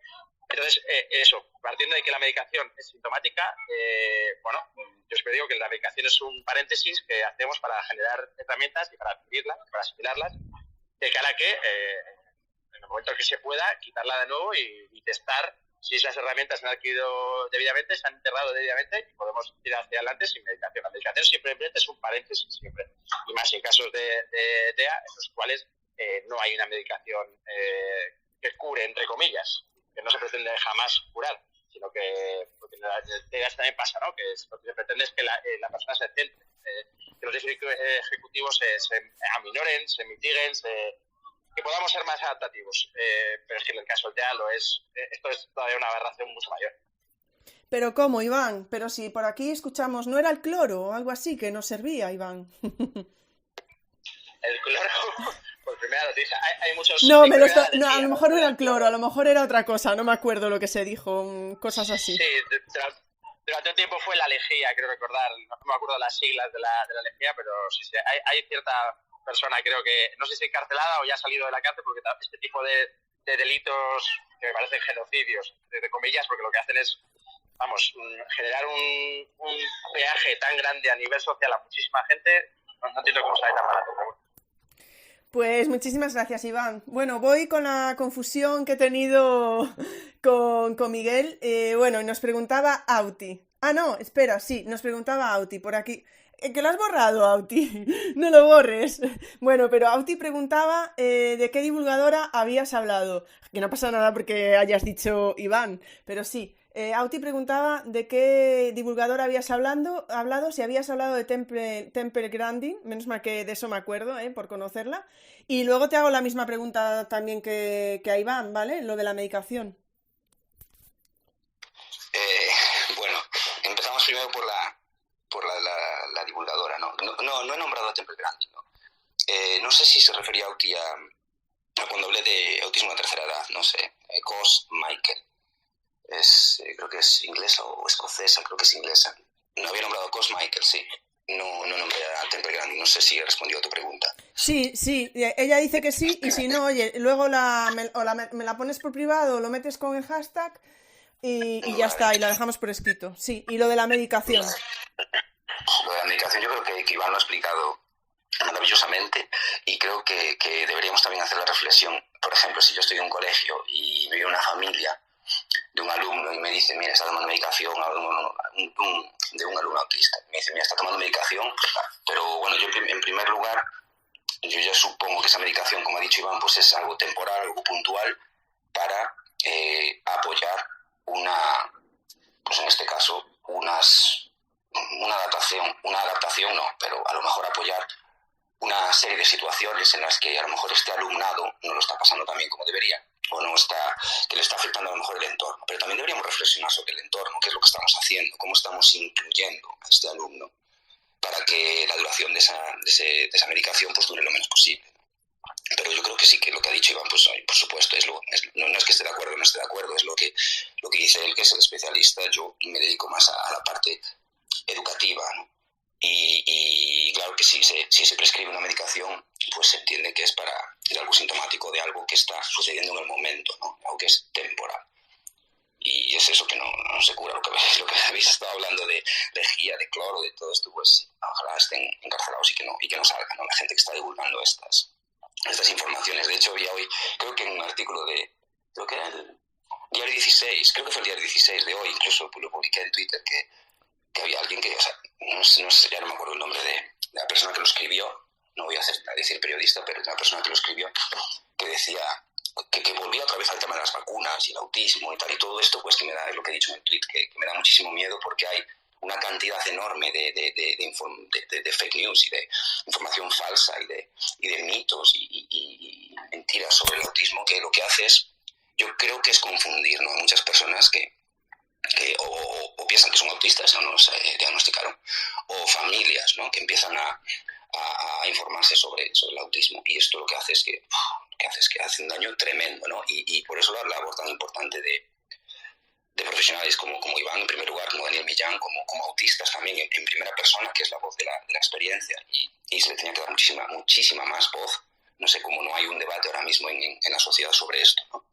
[SPEAKER 3] Entonces, eso, partiendo de que la medicación es sintomática, bueno, yo siempre digo que la medicación es un paréntesis que hacemos para generar herramientas y para adquirirlas, para asimilarlas, de cara a que en el momento que se pueda, quitarla de nuevo y testar si esas herramientas se han adquirido debidamente, se han integrado debidamente y podemos ir hacia adelante sin medicación. La medicación simplemente es un paréntesis, siempre. Y más en casos de TEA, en los cuales no hay una medicación que cure, entre comillas, que no se pretende jamás curar, sino que, porque en el TEA también pasa, ¿no? Que lo que se pretende es que la persona se centre, que los déficits ejecutivos se aminoren, se mitiguen, que podamos ser más adaptativos. Pero es que en el caso del TEA esto es todavía una aberración mucho mayor.
[SPEAKER 1] Pero ¿cómo, Iván? Pero si por aquí escuchamos, ¿no era el cloro o algo así que nos servía, Iván?
[SPEAKER 3] El cloro, por primera noticia, hay muchos...
[SPEAKER 1] No, a lo mejor no era el cloro, a lo mejor era otra cosa, no me acuerdo lo que se dijo, cosas así.
[SPEAKER 3] Sí, durante un tiempo fue la lejía, creo recordar, no me acuerdo las siglas de la lejía, pero sí, hay cierta persona, creo que, no sé si encarcelada o ya ha salido de la cárcel, porque este tipo de delitos que me parecen genocidios, entre comillas, porque lo que hacen es, vamos, generar un peaje tan grande a nivel social a muchísima gente, no entiendo cómo sale tan barato, pero bueno.
[SPEAKER 1] Pues muchísimas gracias, Iván. Bueno, voy con la confusión que he tenido con Miguel. Bueno, nos preguntaba Auti. Ah, no, espera, sí, nos preguntaba Auti por aquí. Que lo has borrado, Auti. No lo borres. Bueno, pero Auti preguntaba de qué divulgadora habías hablado. Que no pasa nada porque hayas dicho Iván, pero sí. Auti preguntaba de qué divulgadora habías hablado, si habías hablado de Temple Grandin, menos mal que de eso me acuerdo, por conocerla. Y luego te hago la misma pregunta también que a Iván, ¿vale? Lo de la medicación.
[SPEAKER 2] Bueno, empezamos primero por la divulgadora, ¿no? No he nombrado a Temple Grandin, ¿no? No sé si se refería a Auti a cuando hablé de autismo de tercera edad, no sé, Cos Michael. Creo que es inglesa o escocesa, creo que es inglesa. No había nombrado a Cos Michael, sí. No nombré a Temple Grandin, no sé si he respondido a tu pregunta.
[SPEAKER 1] Sí, ella dice que sí, y si no, oye, luego me la pones por privado o lo metes con el hashtag y ya está, y la dejamos por escrito. Sí, y lo de la medicación.
[SPEAKER 2] Lo de la medicación yo creo que Iván lo ha explicado maravillosamente y creo que deberíamos también hacer la reflexión. Por ejemplo, si yo estoy en un colegio y veo una familia de un alumno y me dice, mira, está tomando medicación, de un alumno autista, me dice, mira, está tomando medicación, pero bueno, yo en primer lugar, yo ya supongo que esa medicación, como ha dicho Iván, pues es algo temporal, algo puntual, para apoyar pues en este caso, una adaptación no, pero a lo mejor apoyar una serie de situaciones en las que a lo mejor este alumnado no lo está pasando tan bien como debería, o que le está afectando a lo mejor el entorno. Pero también deberíamos reflexionar sobre el entorno, qué es lo que estamos haciendo, cómo estamos incluyendo a este alumno para que la duración de esa medicación pues dure lo menos posible. Pero yo creo que sí, que lo que ha dicho Iván, pues por supuesto, no es que esté de acuerdo o no esté de acuerdo, es lo que dice él, que es el especialista. Yo me dedico más a la parte educativa, ¿no? Y claro que si se prescribe una medicación, pues se entiende que es para algo sintomático de algo que está sucediendo en el momento, ¿no? Algo que es temporal. Y es eso que no se cura. Lo que habéis estado hablando de lejía, de cloro, de todo esto, pues ojalá estén encarcelados y que no salgan, ¿no? La gente que está divulgando estas informaciones. De hecho, había hoy, creo que en un artículo creo que era el diario 16, creo que fue el diario 16 de hoy, incluso lo publiqué en Twitter, que había alguien que, o sea, no sé, ya no me acuerdo el nombre de la persona que lo escribió, no voy a decir periodista, pero la persona que lo escribió, que decía que volvía otra vez al tema de las vacunas y el autismo y tal, y todo esto, pues que me da, es lo que he dicho en el tweet, que me da muchísimo miedo porque hay una cantidad enorme de fake news y de información falsa y de mitos y mentiras sobre el autismo, que lo que hace es, yo creo que es confundir, ¿no? A muchas personas que o piensan que son autistas, no los diagnosticaron, o familias, ¿no? Que empiezan a informarse sobre el autismo, y esto lo que hace es que hace un daño tremendo, ¿no? Y por eso la labor tan importante de profesionales como Iván, en primer lugar, como Daniel Millán, como autistas también en primera persona, que es la voz de la experiencia, y se le tenía que dar muchísima más voz. No sé cómo no hay un debate ahora mismo en la sociedad sobre esto, ¿no?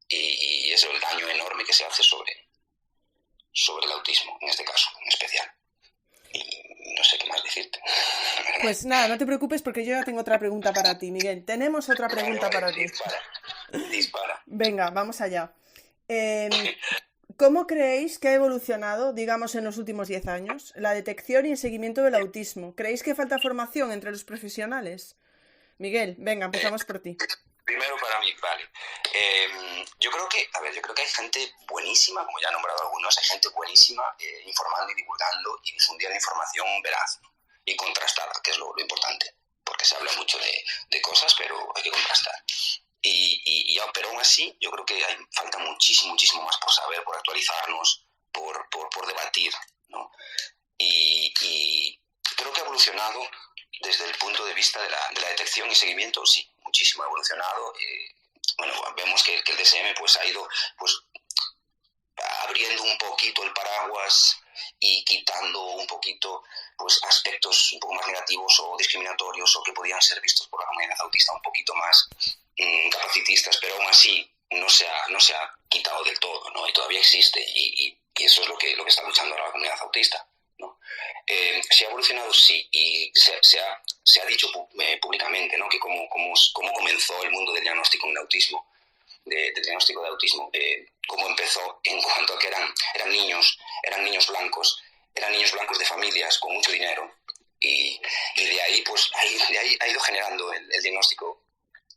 [SPEAKER 2] Y es el daño enorme que se hace sobre el autismo, en este caso, en especial. Y no sé qué más decirte.
[SPEAKER 1] Pues nada, no te preocupes porque yo ya tengo otra pregunta para ti, Miguel. Tenemos otra pregunta para ti.
[SPEAKER 2] Dispara.
[SPEAKER 1] Venga, vamos allá. Em, ¿Cómo creéis que ha evolucionado, digamos, en los últimos 10 años la detección y el seguimiento del autismo? ¿Creéis que falta formación entre los profesionales? Miguel, venga,
[SPEAKER 2] Eh,
[SPEAKER 1] empezamos por ti.
[SPEAKER 2] Primero para mí, vale. Yo creo que, a ver, yo creo que hay gente buenísima, como ya he nombrado algunos, hay gente buenísima informando y divulgando y difundiendo información veraz y contrastada, que es lo importante, porque se habla mucho de cosas, pero hay que contrastar. Pero aún así, yo creo que falta muchísimo, muchísimo más por saber, por actualizarnos, por debatir, ¿no? Y creo que ha evolucionado desde el punto de vista de la detección y seguimiento, sí, muchísimo ha evolucionado. Bueno, vemos que el DSM pues, ha ido pues, abriendo un poquito el paraguas y quitando un poquito pues, aspectos un poco más negativos o discriminatorios o que podían ser vistos por la comunidad autista un poquito más capacitistas, pero aún así no se ha quitado del todo, ¿no? Y todavía existe y eso es lo que está luchando ahora la comunidad autista, ¿no? ¿Se ha evolucionado? Sí, y se ha dicho públicamente, ¿no? Que cómo comenzó el mundo del diagnóstico en autismo, del diagnóstico de autismo, cómo empezó en cuanto a que eran niños blancos, de familias con mucho dinero y de ahí pues de ahí ha ido generando el diagnóstico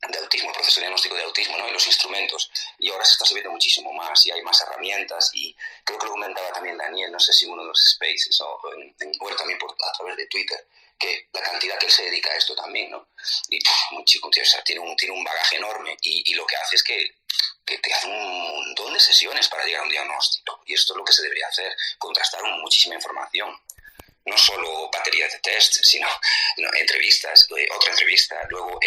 [SPEAKER 2] de autismo, el proceso de diagnóstico de autismo, ¿no? Y los instrumentos. Y ahora se está sabiendo muchísimo más y hay más herramientas y creo que lo comentaba también Daniel, no sé si uno de los spaces o también a través de Twitter, que la cantidad que él se dedica a esto también, ¿no? Y un chico, tío, o sea, tiene un bagaje enorme y lo que hace es que te hace un montón de sesiones para llegar a un diagnóstico. Y esto es lo que se debería hacer, contrastar muchísima información. No solo baterías de test, sino entrevistas, otra entrevista, luego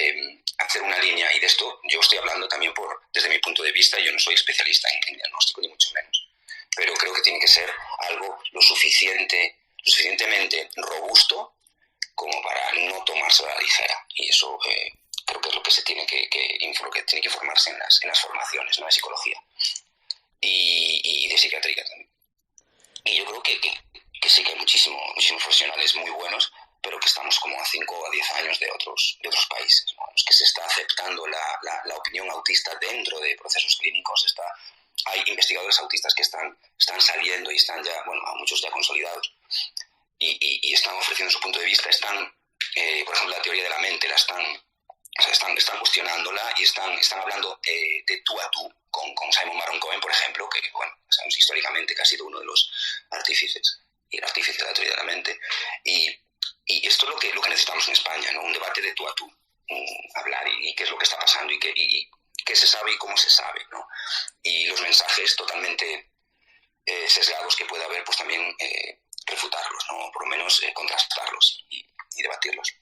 [SPEAKER 2] hacer una línea. Y de esto yo estoy hablando también desde mi punto de vista, yo no soy especialista en diagnóstico, ni mucho menos. Pero creo que tiene que ser algo lo suficientemente robusto como para no tomarse a la ligera. Y eso creo que es lo que se tiene que tiene que formarse en las formaciones, ¿no? De psicología y de psiquiatría también. Y yo creo que sí que hay muchísimos profesionales muy buenos, pero que estamos como a 5 o a 10 años de otros países, ¿no? Es que se está aceptando la opinión autista dentro de procesos clínicos. Hay investigadores autistas que están saliendo y están ya, bueno, a muchos ya consolidados, y están ofreciendo su punto de vista. Por ejemplo, la teoría de la mente están cuestionándola y están hablando de tú a tú con Simon Baron Cohen, por ejemplo, que, bueno, sabemos históricamente que ha sido uno de los artífices y el artífice de la teoría de la mente. Y esto es lo que necesitamos en España, ¿no? Un debate de tú a tú, hablar y qué es lo que está pasando y qué se sabe y cómo se sabe, ¿no? Y los mensajes totalmente sesgados que pueda haber, pues también refutarlos, ¿no? Por lo menos contrastarlos y debatirlos.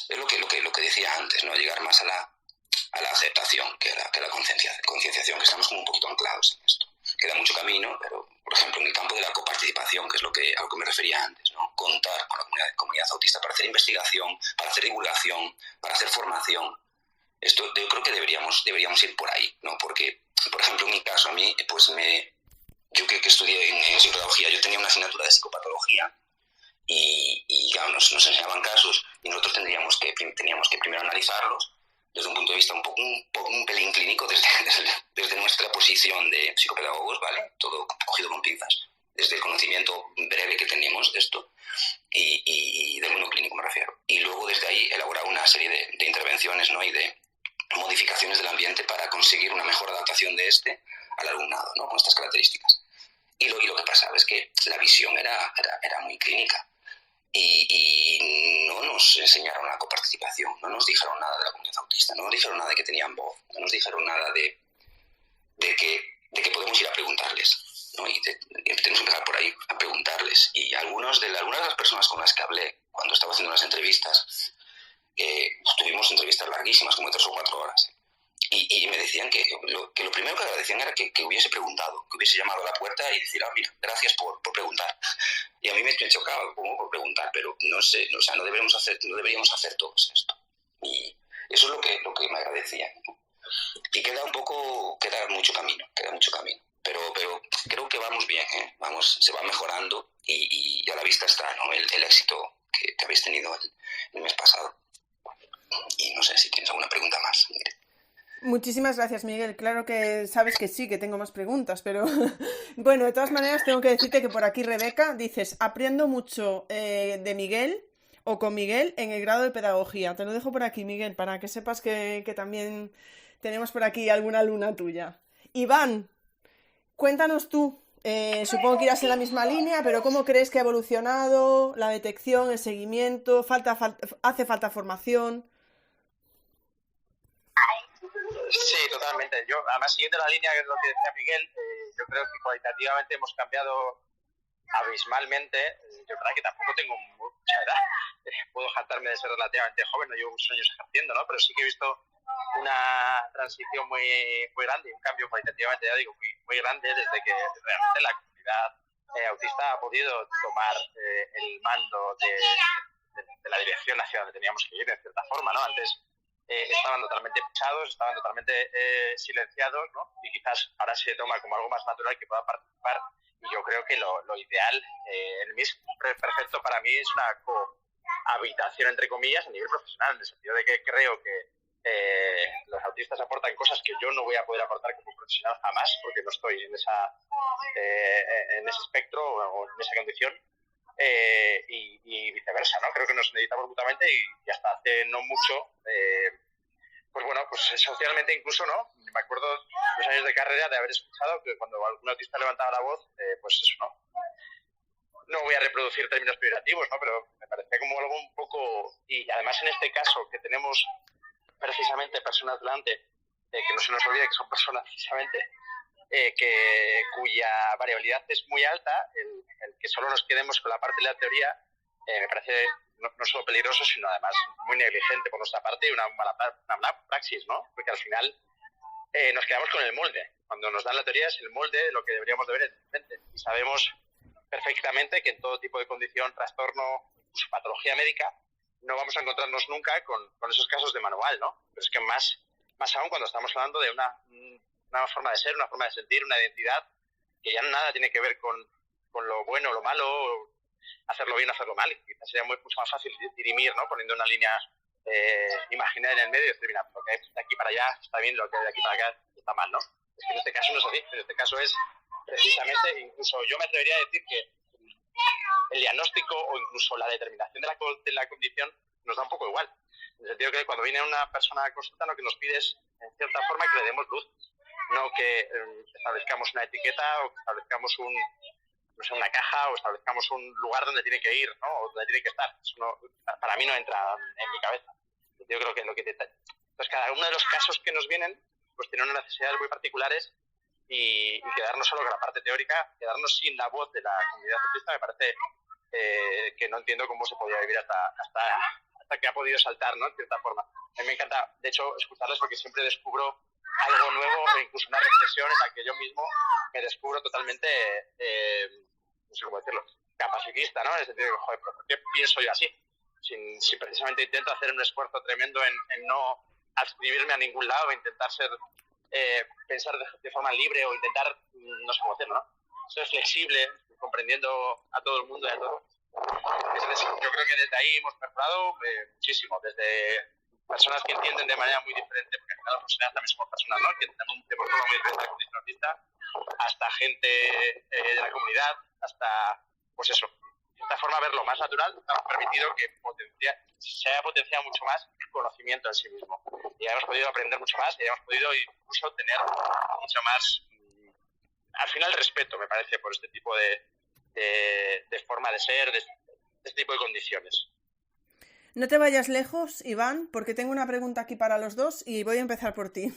[SPEAKER 2] Es lo que decía antes, ¿no? Llegar más a la aceptación que a la concienciación, que estamos como un poquito anclados en esto. Queda mucho camino, pero, por ejemplo, en el campo de la coparticipación, que es a lo que me refería antes, ¿no? Contar con la comunidad autista para hacer investigación, para hacer divulgación, para hacer formación. Esto yo creo que deberíamos ir por ahí, ¿no? Porque, por ejemplo, en mi caso, a mí, pues yo que estudié en psicopedagogía, yo tenía una asignatura de psicopatología y claro, nos enseñaban casos y nosotros teníamos que primero analizarlos desde un punto de vista un pelín clínico desde nuestra posición de psicopedagogos, ¿vale? Todo cogido con pinzas, desde el conocimiento breve que teníamos de esto y del mundo clínico me refiero. Y luego desde ahí elaborar una serie de intervenciones, ¿no? Y de modificaciones del ambiente para conseguir una mejor adaptación de al alumnado, ¿no? Con estas características. Y lo que pasaba es que la visión era muy clínica. Y no nos enseñaron la coparticipación, no nos dijeron nada de la comunidad autista, no nos dijeron nada de que tenían voz, no nos dijeron nada de que podemos ir a preguntarles, ¿no? Y tenemos que empezar por ahí a preguntarles. Y algunas de las personas con las que hablé cuando estaba haciendo las entrevistas, tuvimos entrevistas larguísimas, como de 3 o 4 horas. Y me decían que lo primero que agradecían era que hubiese preguntado, que hubiese llamado a la puerta y decir, mira, gracias por preguntar. Y a mí me chocaba como por preguntar, pero no sé, o sea, no deberíamos hacer todos esto. Y eso es lo que me agradecían, ¿no? Y queda mucho camino. Pero creo que vamos bien, ¿eh? Se va mejorando y a la vista está, ¿no? El éxito que habéis tenido el mes pasado. Y no sé si tienes alguna pregunta más, Ingrid.
[SPEAKER 1] Muchísimas gracias, Miguel. Claro que sabes que sí, que tengo más preguntas, pero bueno, de todas maneras tengo que decirte que por aquí Rebeca dices, aprendo mucho de Miguel o con Miguel en el grado de pedagogía. Te lo dejo por aquí, Miguel, para que sepas que también tenemos por aquí alguna alumna tuya. Iván, cuéntanos tú. Supongo que irás en la misma línea, pero ¿cómo crees que ha evolucionado la detección, el seguimiento? ¿Hace falta formación?
[SPEAKER 3] Sí, totalmente. Yo, además, siguiendo la línea que es lo que decía Miguel, yo creo que cualitativamente hemos cambiado abismalmente. Yo creo que tampoco tengo mucha edad. Puedo jactarme de ser relativamente joven, no llevo muchos años ejerciendo, ¿no? Pero sí que he visto una transición muy, muy grande, un cambio cualitativamente, ya digo, muy, muy grande desde que realmente la comunidad autista ha podido tomar el mando de la dirección hacia donde teníamos que ir, de cierta forma, ¿no? Antes estaban totalmente pechados, estaban totalmente silenciados, ¿no? Y quizás ahora se toma como algo más natural que pueda participar. Y yo creo que lo ideal, el mix perfecto para mí es una cohabitación, entre comillas, a nivel profesional, en el sentido de que creo que los autistas aportan cosas que yo no voy a poder aportar como profesional jamás, porque no estoy en ese espectro o en esa condición. Y viceversa, ¿no? Creo que nos necesitamos mutuamente y hasta hace no mucho, pues bueno, pues socialmente incluso, ¿no? Me acuerdo los años de carrera de haber escuchado que cuando algún autista levantaba la voz, pues eso, ¿no? No voy a reproducir términos peyorativos, ¿no? Pero me parecía como algo un poco... Y además en este caso que tenemos precisamente personas delante, que no se nos olvide que son personas precisamente cuya variabilidad es muy alta, el que solo nos quedemos con la parte de la teoría me parece no solo peligroso, sino además muy negligente por nuestra parte y una mala praxis, ¿no? Porque al final nos quedamos con el molde. Cuando nos dan la teoría es el molde de lo que deberíamos de ver en frente. Y sabemos perfectamente que en todo tipo de condición, trastorno, incluso patología médica, no vamos a encontrarnos nunca con esos casos de manual, ¿no? Pero es que más aún cuando estamos hablando de una forma de ser, una forma de sentir, una identidad que ya nada tiene que ver con lo bueno o lo malo, hacerlo bien o hacerlo mal. Quizás sería mucho más fácil dirimir, ¿no? Poniendo una línea imaginaria en el medio y decir, mira, lo que hay de aquí para allá está bien, lo que hay de aquí para acá está mal, ¿no? Es que en este caso no es así. En este caso es precisamente, incluso yo me atrevería a decir que el diagnóstico o incluso la determinación de la condición nos da un poco igual. En el sentido que cuando viene una persona a consulta, lo que nos pide es, en cierta forma, que le demos luz. No que establezcamos una etiqueta o que establezcamos una caja o establezcamos un lugar donde tiene que ir, ¿no? O donde tiene que estar. Eso no, para mí no entra en mi cabeza. Yo creo que entonces cada uno de los casos que nos vienen pues tiene unas necesidades muy particulares y quedarnos solo con la parte teórica, quedarnos sin la voz de la comunidad autista me parece que no entiendo cómo se podía vivir hasta que ha podido saltar, ¿no? En cierta forma. A mí me encanta, de hecho, escucharles porque siempre descubro algo nuevo o incluso una reflexión en la que yo mismo me descubro totalmente, no sé cómo decirlo, capacitista, ¿no? En el sentido de, joder, ¿por qué pienso yo así? Si precisamente intento hacer un esfuerzo tremendo en no adscribirme a ningún lado, intentar pensar de forma libre o intentar, no sé cómo decirlo, ¿no? Ser flexible, comprendiendo a todo el mundo y a todo. Entonces, yo creo que desde ahí hemos mejorado muchísimo, desde personas que entienden de manera muy diferente, porque al final las personas también somos personas, ¿no? Que entendemos de forma muy diferente la condición autista, hasta gente de la comunidad, hasta, pues eso, de esta forma verlo más natural, nos ha permitido que se haya potenciado mucho más el conocimiento en sí mismo. Y hemos podido aprender mucho más y hemos podido incluso tener mucho más, al final, respeto, me parece, por este tipo de forma de ser, de este tipo de condiciones.
[SPEAKER 1] No te vayas lejos, Iván, porque tengo una pregunta aquí para los dos y voy a empezar por ti.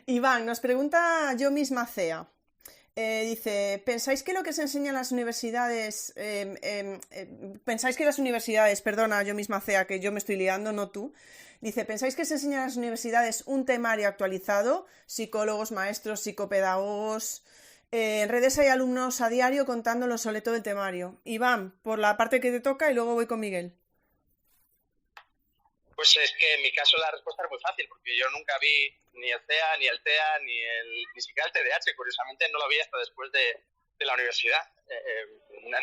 [SPEAKER 1] Iván, nos pregunta yo misma Cea. Dice, ¿pensáis que lo que se enseña en las universidades... pensáis que las universidades... Perdona, yo misma Cea, que yo me estoy liando, no tú. Dice, ¿pensáis que se enseña en las universidades un temario actualizado? Psicólogos, maestros, psicopedagogos... en redes hay alumnos a diario contando lo obsoleto del temario. Iván, por la parte que te toca y luego voy con Miguel.
[SPEAKER 3] Pues es que en mi caso la respuesta es muy fácil, porque yo nunca vi ni el CEA, ni el TEA, ni siquiera el TDAH. Curiosamente no lo vi hasta después de la universidad.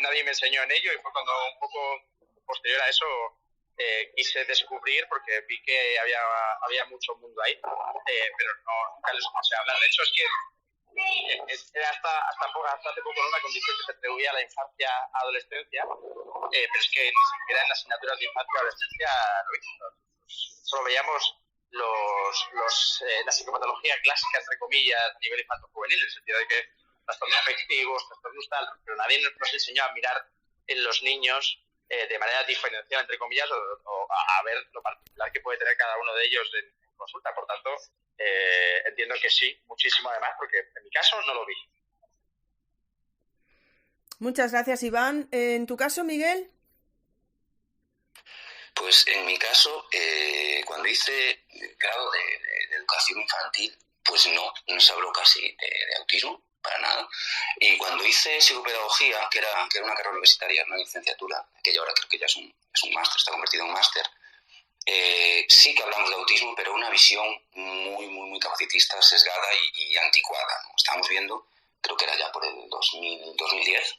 [SPEAKER 3] Nadie me enseñó en ello y fue cuando un poco posterior a eso quise descubrir porque vi que había mucho mundo ahí, pero nunca les escuché hablar. De hecho, es que era hasta hace poco una condición que se atribuía a la infancia-adolescencia, pero es que ni siquiera en las asignaturas de infancia-adolescencia lo vimos. Solo veíamos la psicopatología clásica, entre comillas, a nivel infanto-juvenil, en el sentido de que trastornos afectivos, trastornos tal, pero nadie nos enseñó a mirar en los niños de manera diferencial, entre comillas, o a ver lo particular que puede tener cada uno de ellos en consulta. Por tanto, entiendo que sí, muchísimo además, porque en mi caso no lo vi.
[SPEAKER 1] Muchas gracias, Iván. ¿En tu caso, Miguel?
[SPEAKER 2] Pues en mi caso, cuando hice grado de educación infantil, pues no se habló casi de autismo, para nada. Y cuando hice psicopedagogía, que era una carrera universitaria, una licenciatura, que ya ahora creo que ya es un máster, está convertido en máster, sí que hablamos de autismo, pero una visión muy capacitista, sesgada y anticuada, ¿no? Estábamos viendo, creo que era ya por el 2010,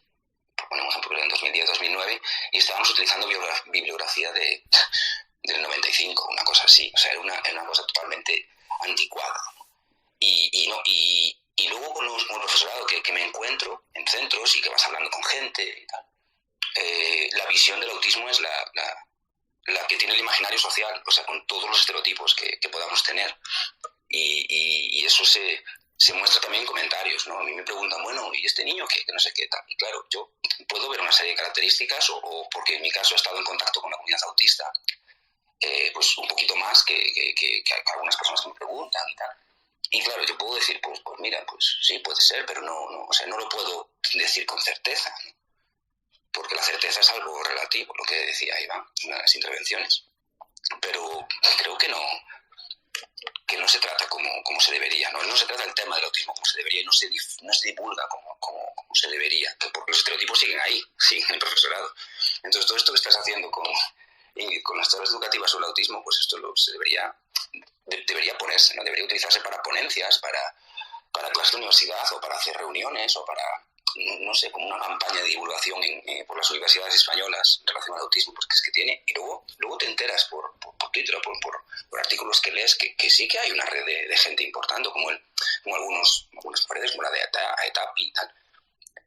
[SPEAKER 2] por poner un ejemplo, en 2010-2009, y estábamos utilizando bibliografía del 95, una cosa así. O sea, era una cosa totalmente anticuada. Y luego con el profesorado que me encuentro en centros y que vas hablando con gente y tal, la visión del autismo es la que tiene el imaginario social, o sea, con todos los estereotipos que podamos tener. Y eso se muestra también en comentarios, ¿no? A mí me preguntan, bueno, ¿y este niño qué? Que no sé qué tal. Y claro, yo puedo ver una serie de características, o porque en mi caso he estado en contacto con la comunidad autista, pues un poquito más que algunas personas que me preguntan y tal. Y claro, yo puedo decir, pues mira, pues sí, puede ser, pero o sea, no lo puedo decir con certeza, ¿no? Porque la certeza es algo relativo, lo que decía Iván en las intervenciones. Pero creo que no se trata como se debería, ¿no? No se trata el tema del autismo como se debería, y no se divulga como se debería, porque los estereotipos siguen ahí, siguen en el profesorado. Entonces, todo esto que estás haciendo con las charlas educativas sobre el autismo, pues esto se debería ponerse, ¿no? Debería utilizarse para ponencias, para clases de universidad, o para hacer reuniones, o para, no sé, como una campaña de divulgación por las universidades españolas en relación al autismo, pues que es que tiene, y luego te enteras por Twitter o por artículos que lees que sí que hay una red de gente importante, como algunas paredes, como la de AETAP y tal,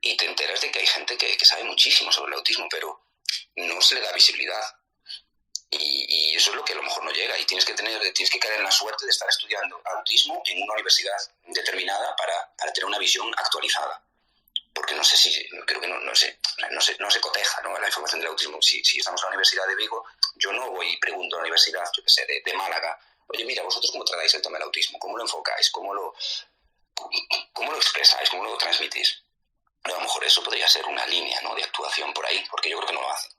[SPEAKER 2] y te enteras de que hay gente que sabe muchísimo sobre el autismo, pero no se le da visibilidad. Y eso es lo que a lo mejor no llega, y tienes que caer en la suerte de estar estudiando autismo en una universidad determinada para tener una visión actualizada. Porque no sé creo que no se coteja, ¿no?, la información del autismo. Si estamos en la Universidad de Vigo, yo no voy y pregunto a la universidad, yo qué sé, de Málaga, oye, mira, vosotros cómo tratáis el tema del autismo, cómo lo enfocáis, cómo lo expresáis, cómo lo transmitís. Pero a lo mejor eso podría ser una línea, ¿no?, de actuación por ahí, porque yo creo que no lo hacen.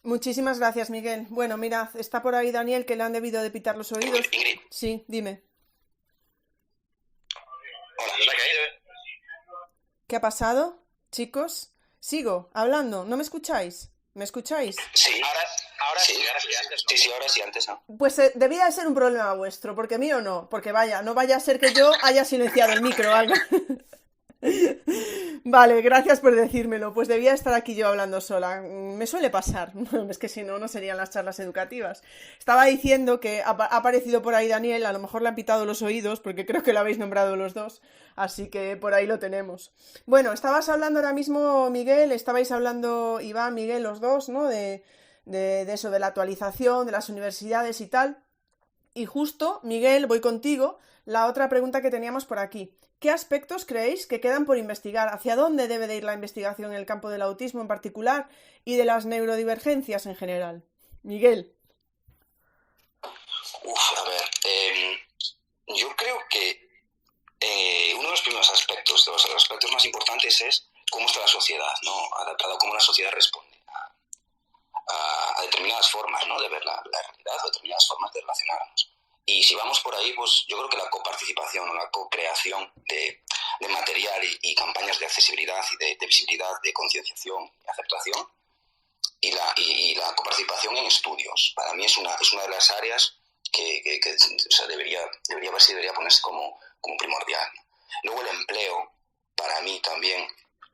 [SPEAKER 1] Muchísimas gracias, Miguel. Bueno, mirad, está por ahí Daniel, que le han debido de pitar los oídos.
[SPEAKER 2] Ingrid.
[SPEAKER 1] Sí, dime.
[SPEAKER 2] Hola, ¿se ha caído?
[SPEAKER 1] ¿Qué ha pasado, chicos? Sigo hablando, ¿no me escucháis? ¿Me escucháis?
[SPEAKER 2] Sí, ahora sí, antes no. Sí, ahora sí, antes no.
[SPEAKER 1] Pues debía de ser un problema vuestro, porque mío no, porque no vaya a ser que yo haya silenciado el micro o algo. Vale, gracias por decírmelo. Pues debía estar aquí yo hablando sola. Me suele pasar. Es que si no, no serían las charlas educativas. Estaba diciendo que ha aparecido por ahí Daniel. A lo mejor le han pitado los oídos, porque creo que lo habéis nombrado los dos. Así que por ahí lo tenemos. Bueno, estabas hablando ahora mismo, Miguel. Estabais hablando, Iván, Miguel, los dos, ¿no? De eso, de la actualización, de las universidades y tal. Y justo, Miguel, voy contigo. La otra pregunta que teníamos por aquí. ¿Qué aspectos creéis que quedan por investigar? ¿Hacia dónde debe de ir la investigación en el campo del autismo en particular y de las neurodivergencias en general? Miguel.
[SPEAKER 2] A ver, yo creo que uno de los primeros aspectos, de los aspectos más importantes, es cómo está la sociedad, ¿no? Adaptado a cómo la sociedad responde a determinadas formas, ¿no?, de ver la realidad, o determinadas formas de relacionarnos. Y si vamos por ahí, pues yo creo que la coparticipación o la co-creación de material y campañas de accesibilidad y de visibilidad, de concienciación y aceptación, y la coparticipación en estudios, para mí es una de las áreas que o sea, debería ponerse como primordial. Luego el empleo, para mí también,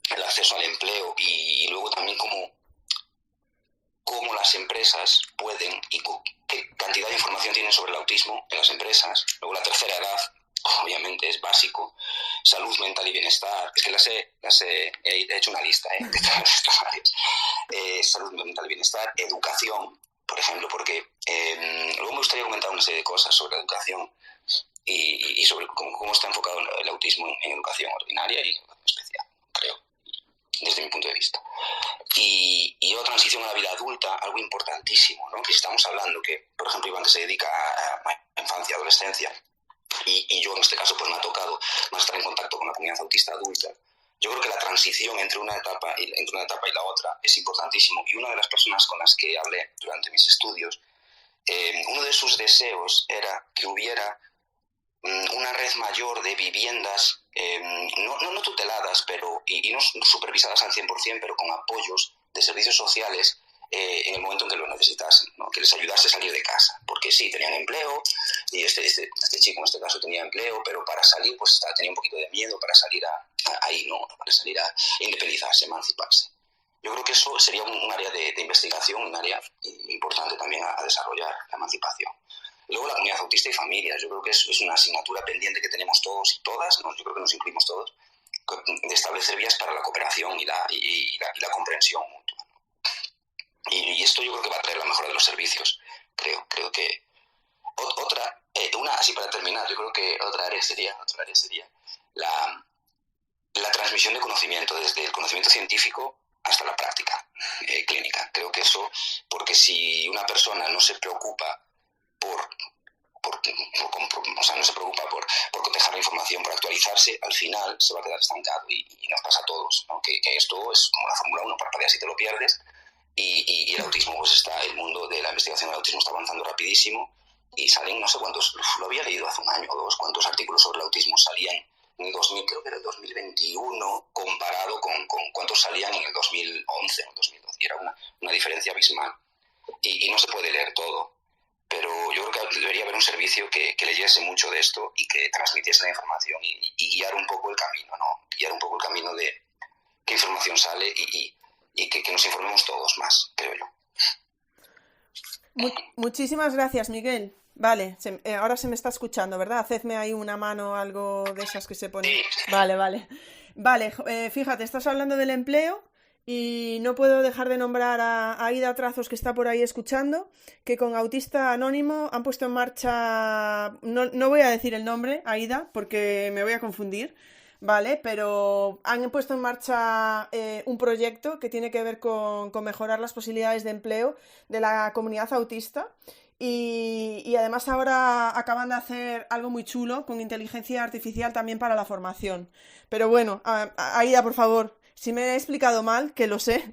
[SPEAKER 2] el acceso al empleo, y luego también cómo las empresas pueden y qué cantidad de información tienen sobre el autismo en las empresas. Luego la tercera edad, obviamente, es básico. Salud mental y bienestar. Es que he hecho una lista de todas estas áreas. Salud mental y bienestar. Educación, por ejemplo, porque luego me gustaría comentar una serie de cosas sobre la educación y sobre cómo está enfocado el autismo en educación ordinaria y educación especial, creo, desde mi punto de vista. Y la transición a la vida adulta, algo importantísimo, ¿no? Que estamos hablando que, por ejemplo, Iván, que se dedica a infancia, adolescencia, y yo en este caso pues me ha tocado más estar en contacto con la comunidad autista adulta. Yo creo que la transición entre una etapa y la otra es importantísimo, y una de las personas con las que hablé durante mis estudios, uno de sus deseos era que hubiera una red mayor de viviendas no tuteladas y no supervisadas al 100%, pero con apoyos de servicios sociales en el momento en que lo necesitasen, ¿no? Que les ayudase a salir de casa, porque sí, tenían empleo, y este chico en este caso tenía empleo, pero para salir pues tenía un poquito de miedo para salir para salir a independizarse, emanciparse. Yo creo que eso sería un área de investigación, un área importante también a desarrollar, la emancipación. Luego la comunidad autista y familias, yo creo que es una asignatura pendiente que tenemos todos y todas, ¿no? Yo creo que nos incluimos todos, de establecer vías para la cooperación y la comprensión mutua, ¿no? Y esto yo creo que va a traer la mejora de los servicios, creo que así para terminar, yo creo que otra área sería la transmisión de conocimiento, desde el conocimiento científico hasta la práctica clínica. Creo que eso, porque si una persona no se preocupa no se preocupa por cotejar la información, por actualizarse, al final se va a quedar estancado, y nos pasa a todos, ¿no? Que esto es como la Fórmula 1, parpadeas y te lo pierdes, y el autismo, pues el mundo de la investigación del autismo está avanzando rapidísimo, y salen, no sé cuántos, lo había leído hace un año o dos, cuántos artículos sobre el autismo salían en el 2000, creo que era el 2021, comparado con cuántos salían en el 2011 o el 2012, y era una diferencia abismal, y no se puede leer todo. Pero yo creo que debería haber un servicio que leyese mucho de esto y que transmitiese la información y guiar un poco el camino, ¿no? Guiar un poco el camino de qué información sale y que nos informemos todos más, creo yo.
[SPEAKER 1] Muchísimas gracias, Miguel. Vale, ahora se me está escuchando, ¿verdad? Hacedme ahí una mano, algo de esas que se ponen.
[SPEAKER 2] Sí.
[SPEAKER 1] Vale, fíjate, estás hablando del empleo. Y no puedo dejar de nombrar a Aida Trazos, que está por ahí escuchando, que con Autista Anónimo han puesto en marcha, no voy a decir el nombre, Aida, porque me voy a confundir, ¿vale? Pero han puesto en marcha un proyecto que tiene que ver con mejorar las posibilidades de empleo de la comunidad autista. Y además ahora acaban de hacer algo muy chulo con inteligencia artificial también para la formación. Pero bueno, Aida, por favor, si me he explicado mal, que lo sé,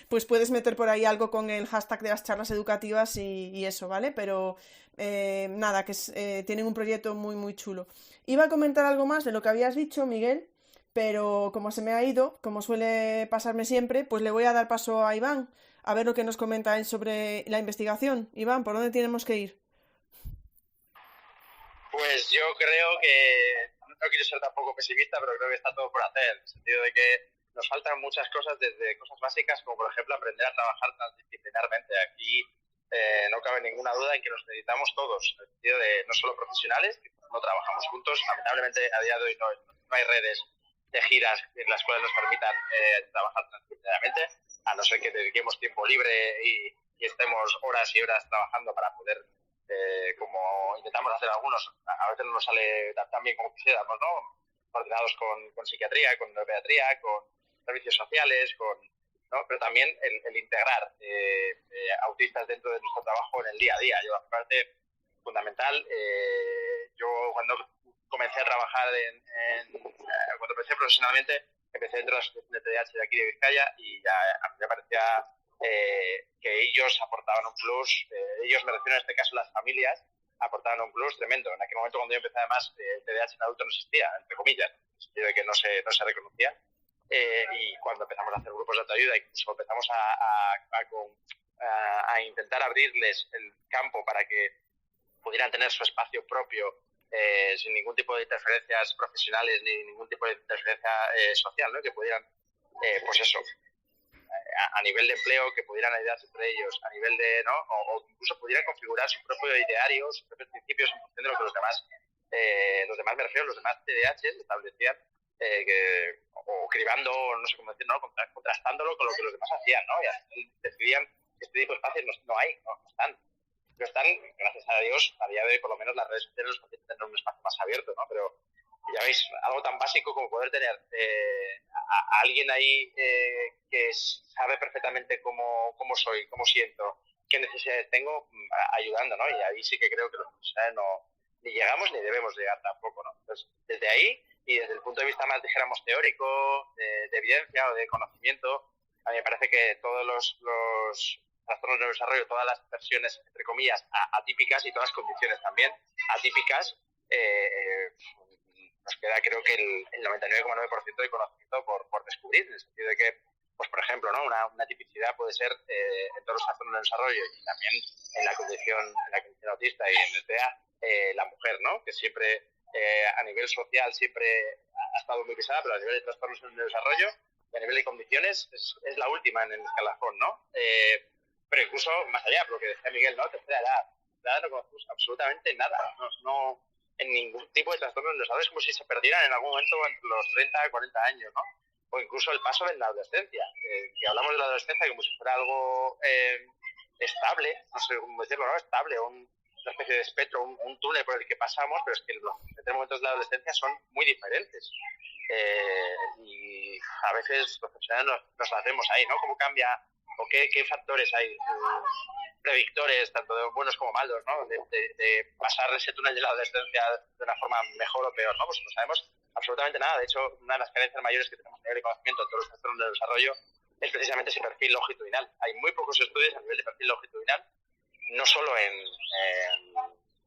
[SPEAKER 1] pues puedes meter por ahí algo con el hashtag de las charlas educativas y eso, ¿vale? Pero nada, que tienen un proyecto muy, muy chulo. Iba a comentar algo más de lo que habías dicho, Miguel, pero como se me ha ido, como suele pasarme siempre, pues le voy a dar paso a Iván, a ver lo que nos comenta él sobre la investigación. Iván, ¿por dónde tenemos que ir?
[SPEAKER 3] Pues yo creo que, no quiero ser tampoco pesimista, pero creo que está todo por hacer, en el sentido de que nos faltan muchas cosas, desde cosas básicas como por ejemplo aprender a trabajar transdisciplinarmente. Aquí no cabe ninguna duda en que nos necesitamos todos, en el sentido de no solo profesionales, que no trabajamos juntos. Lamentablemente a día de hoy no hay redes de giras en las cuales nos permitan trabajar transdisciplinarmente, a no ser que dediquemos tiempo libre y estemos horas y horas trabajando para poder, como intentamos hacer algunos, a veces no nos sale tan bien como quisiéramos, ¿no? Coordinados con psiquiatría, con neuropediatría, con servicios sociales, ¿no? Pero también el integrar autistas dentro de nuestro trabajo en el día a día. Yo, aparte, fundamental, yo cuando comencé a trabajar cuando empecé profesionalmente, empecé dentro de la Asociación de TDAH de aquí de Vizcaya, y ya a mí me parecía que ellos aportaban un plus, ellos, me refiero en este caso a las familias, aportaban un plus tremendo. En aquel momento, cuando yo empecé, además, el TDAH en adulto no existía, entre comillas, en el sentido de que no se reconocía. Y cuando empezamos a hacer grupos de autoayuda, incluso empezamos a intentar abrirles el campo para que pudieran tener su espacio propio, sin ningún tipo de interferencias profesionales ni ningún tipo de interferencia social, ¿no? Que pudieran, pues eso, a nivel de empleo, que pudieran ayudarse entre ellos, a nivel de, ¿no? O incluso pudieran configurar su propio ideario, sus propios principios en función de lo que los demás me refiero, los demás TDAH establecían, o cribando, no sé cómo decir, ¿no? Contrastándolo con lo que los demás hacían, ¿no? Y así decidían que este tipo de espacios no están. No están, gracias a Dios, a día de hoy, por lo menos las redes sociales nos permiten tener un espacio más abierto, ¿no? Pero ya veis, algo tan básico como poder tener a alguien ahí que sabe perfectamente cómo soy, cómo siento, qué necesidades tengo, ayudando, ¿no? Y ahí sí que creo que los profesionales ni llegamos ni debemos llegar tampoco, ¿no? Entonces, desde ahí y desde el punto de vista más, dijéramos, teórico, de evidencia o de conocimiento, a mí me parece que todos los trastornos de desarrollo, todas las versiones, entre comillas, atípicas y todas las condiciones también atípicas, nos queda, creo que el 99,9% de conocimiento por descubrir, en el sentido de que, pues por ejemplo, ¿no? Una tipicidad puede ser en todos los trastornos del desarrollo y también en la condición autista y en el TEA, la mujer, ¿no? Que siempre, a nivel social, siempre ha estado muy pisada, pero a nivel de trastornos del desarrollo y a nivel de condiciones es la última en el escalafón, ¿no? Pero incluso más allá, por lo que decía Miguel, ¿no? Tercera edad no conocemos absolutamente nada, no en ningún tipo de trastorno del desarrollo, es como si se perdieran en algún momento entre los 30 y 40 años, ¿no? O incluso el paso en la adolescencia, que hablamos de la adolescencia como si fuera algo estable, no sé cómo decirlo, ¿no? Estable, una especie de espectro, un túnel por el que pasamos, pero es que los diferentes momentos de la adolescencia son muy diferentes. Y a veces los profesionales nos hacemos ahí, ¿no? ¿Cómo cambia o qué factores hay predictores, tanto de buenos como malos, ¿no? De pasar ese túnel de la adolescencia de una forma mejor o peor, ¿no? Pues no sabemos absolutamente nada. De hecho, una de las carencias mayores que tenemos a nivel de conocimiento en todos los trastornos del desarrollo es precisamente ese perfil longitudinal. Hay muy pocos estudios a nivel de perfil longitudinal, no solo en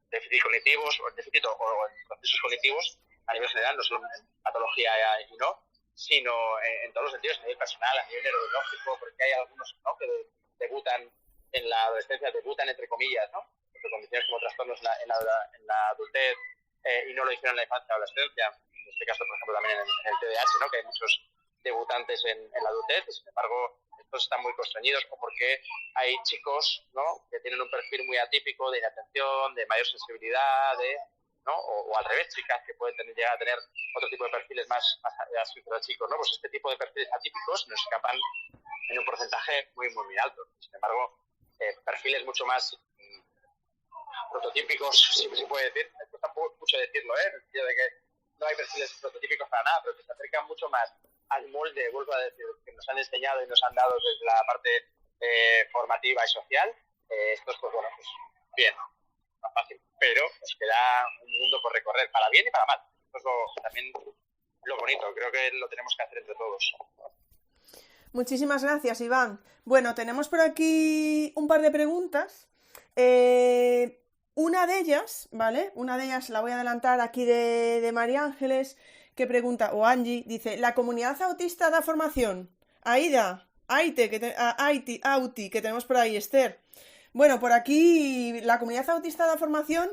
[SPEAKER 3] déficit cognitivos o en déficit o en procesos cognitivos a nivel general, no solo en patología y no, sino en todos los sentidos, a nivel personal, a nivel neurológico, porque hay algunos, ¿no? Que debutan en la adolescencia, debutan entre comillas, ¿no? Porque condiciones como trastornos en la adultez y no lo hicieron en la infancia o adolescencia. En este caso, por ejemplo, también en el TDAH, ¿no? Que hay muchos debutantes en la adultez, y sin embargo, estos están muy constreñidos, o porque hay chicos, ¿no? Que tienen un perfil muy atípico de inatención, de mayor sensibilidad, ¿no? O al revés, chicas que pueden llegar a tener otro tipo de perfiles más chicos, ¿no? Pues este tipo de perfiles atípicos nos escapan en un porcentaje muy, muy, muy alto. Sin embargo, perfiles mucho más prototípicos, si se puede decir, esto tampoco mucho decirlo, en el sentido de que no hay perfiles prototípicos para nada, pero que se acercan mucho más al molde, vuelvo a decir, que nos han enseñado y nos han dado desde la parte formativa y social. Estos, pues bueno, pues bien, más fácil, pero nos queda un mundo por recorrer, para bien y para mal. Esto es también lo bonito, creo que lo tenemos que hacer entre todos.
[SPEAKER 1] Muchísimas gracias, Iván. Bueno, tenemos por aquí un par de preguntas. Una de ellas, ¿vale? Una de ellas la voy a adelantar aquí de María Ángeles, que pregunta, o Angie, dice, ¿la comunidad autista da formación? Aida, Auti, que tenemos por ahí, Esther. Bueno, por aquí la comunidad autista da formación.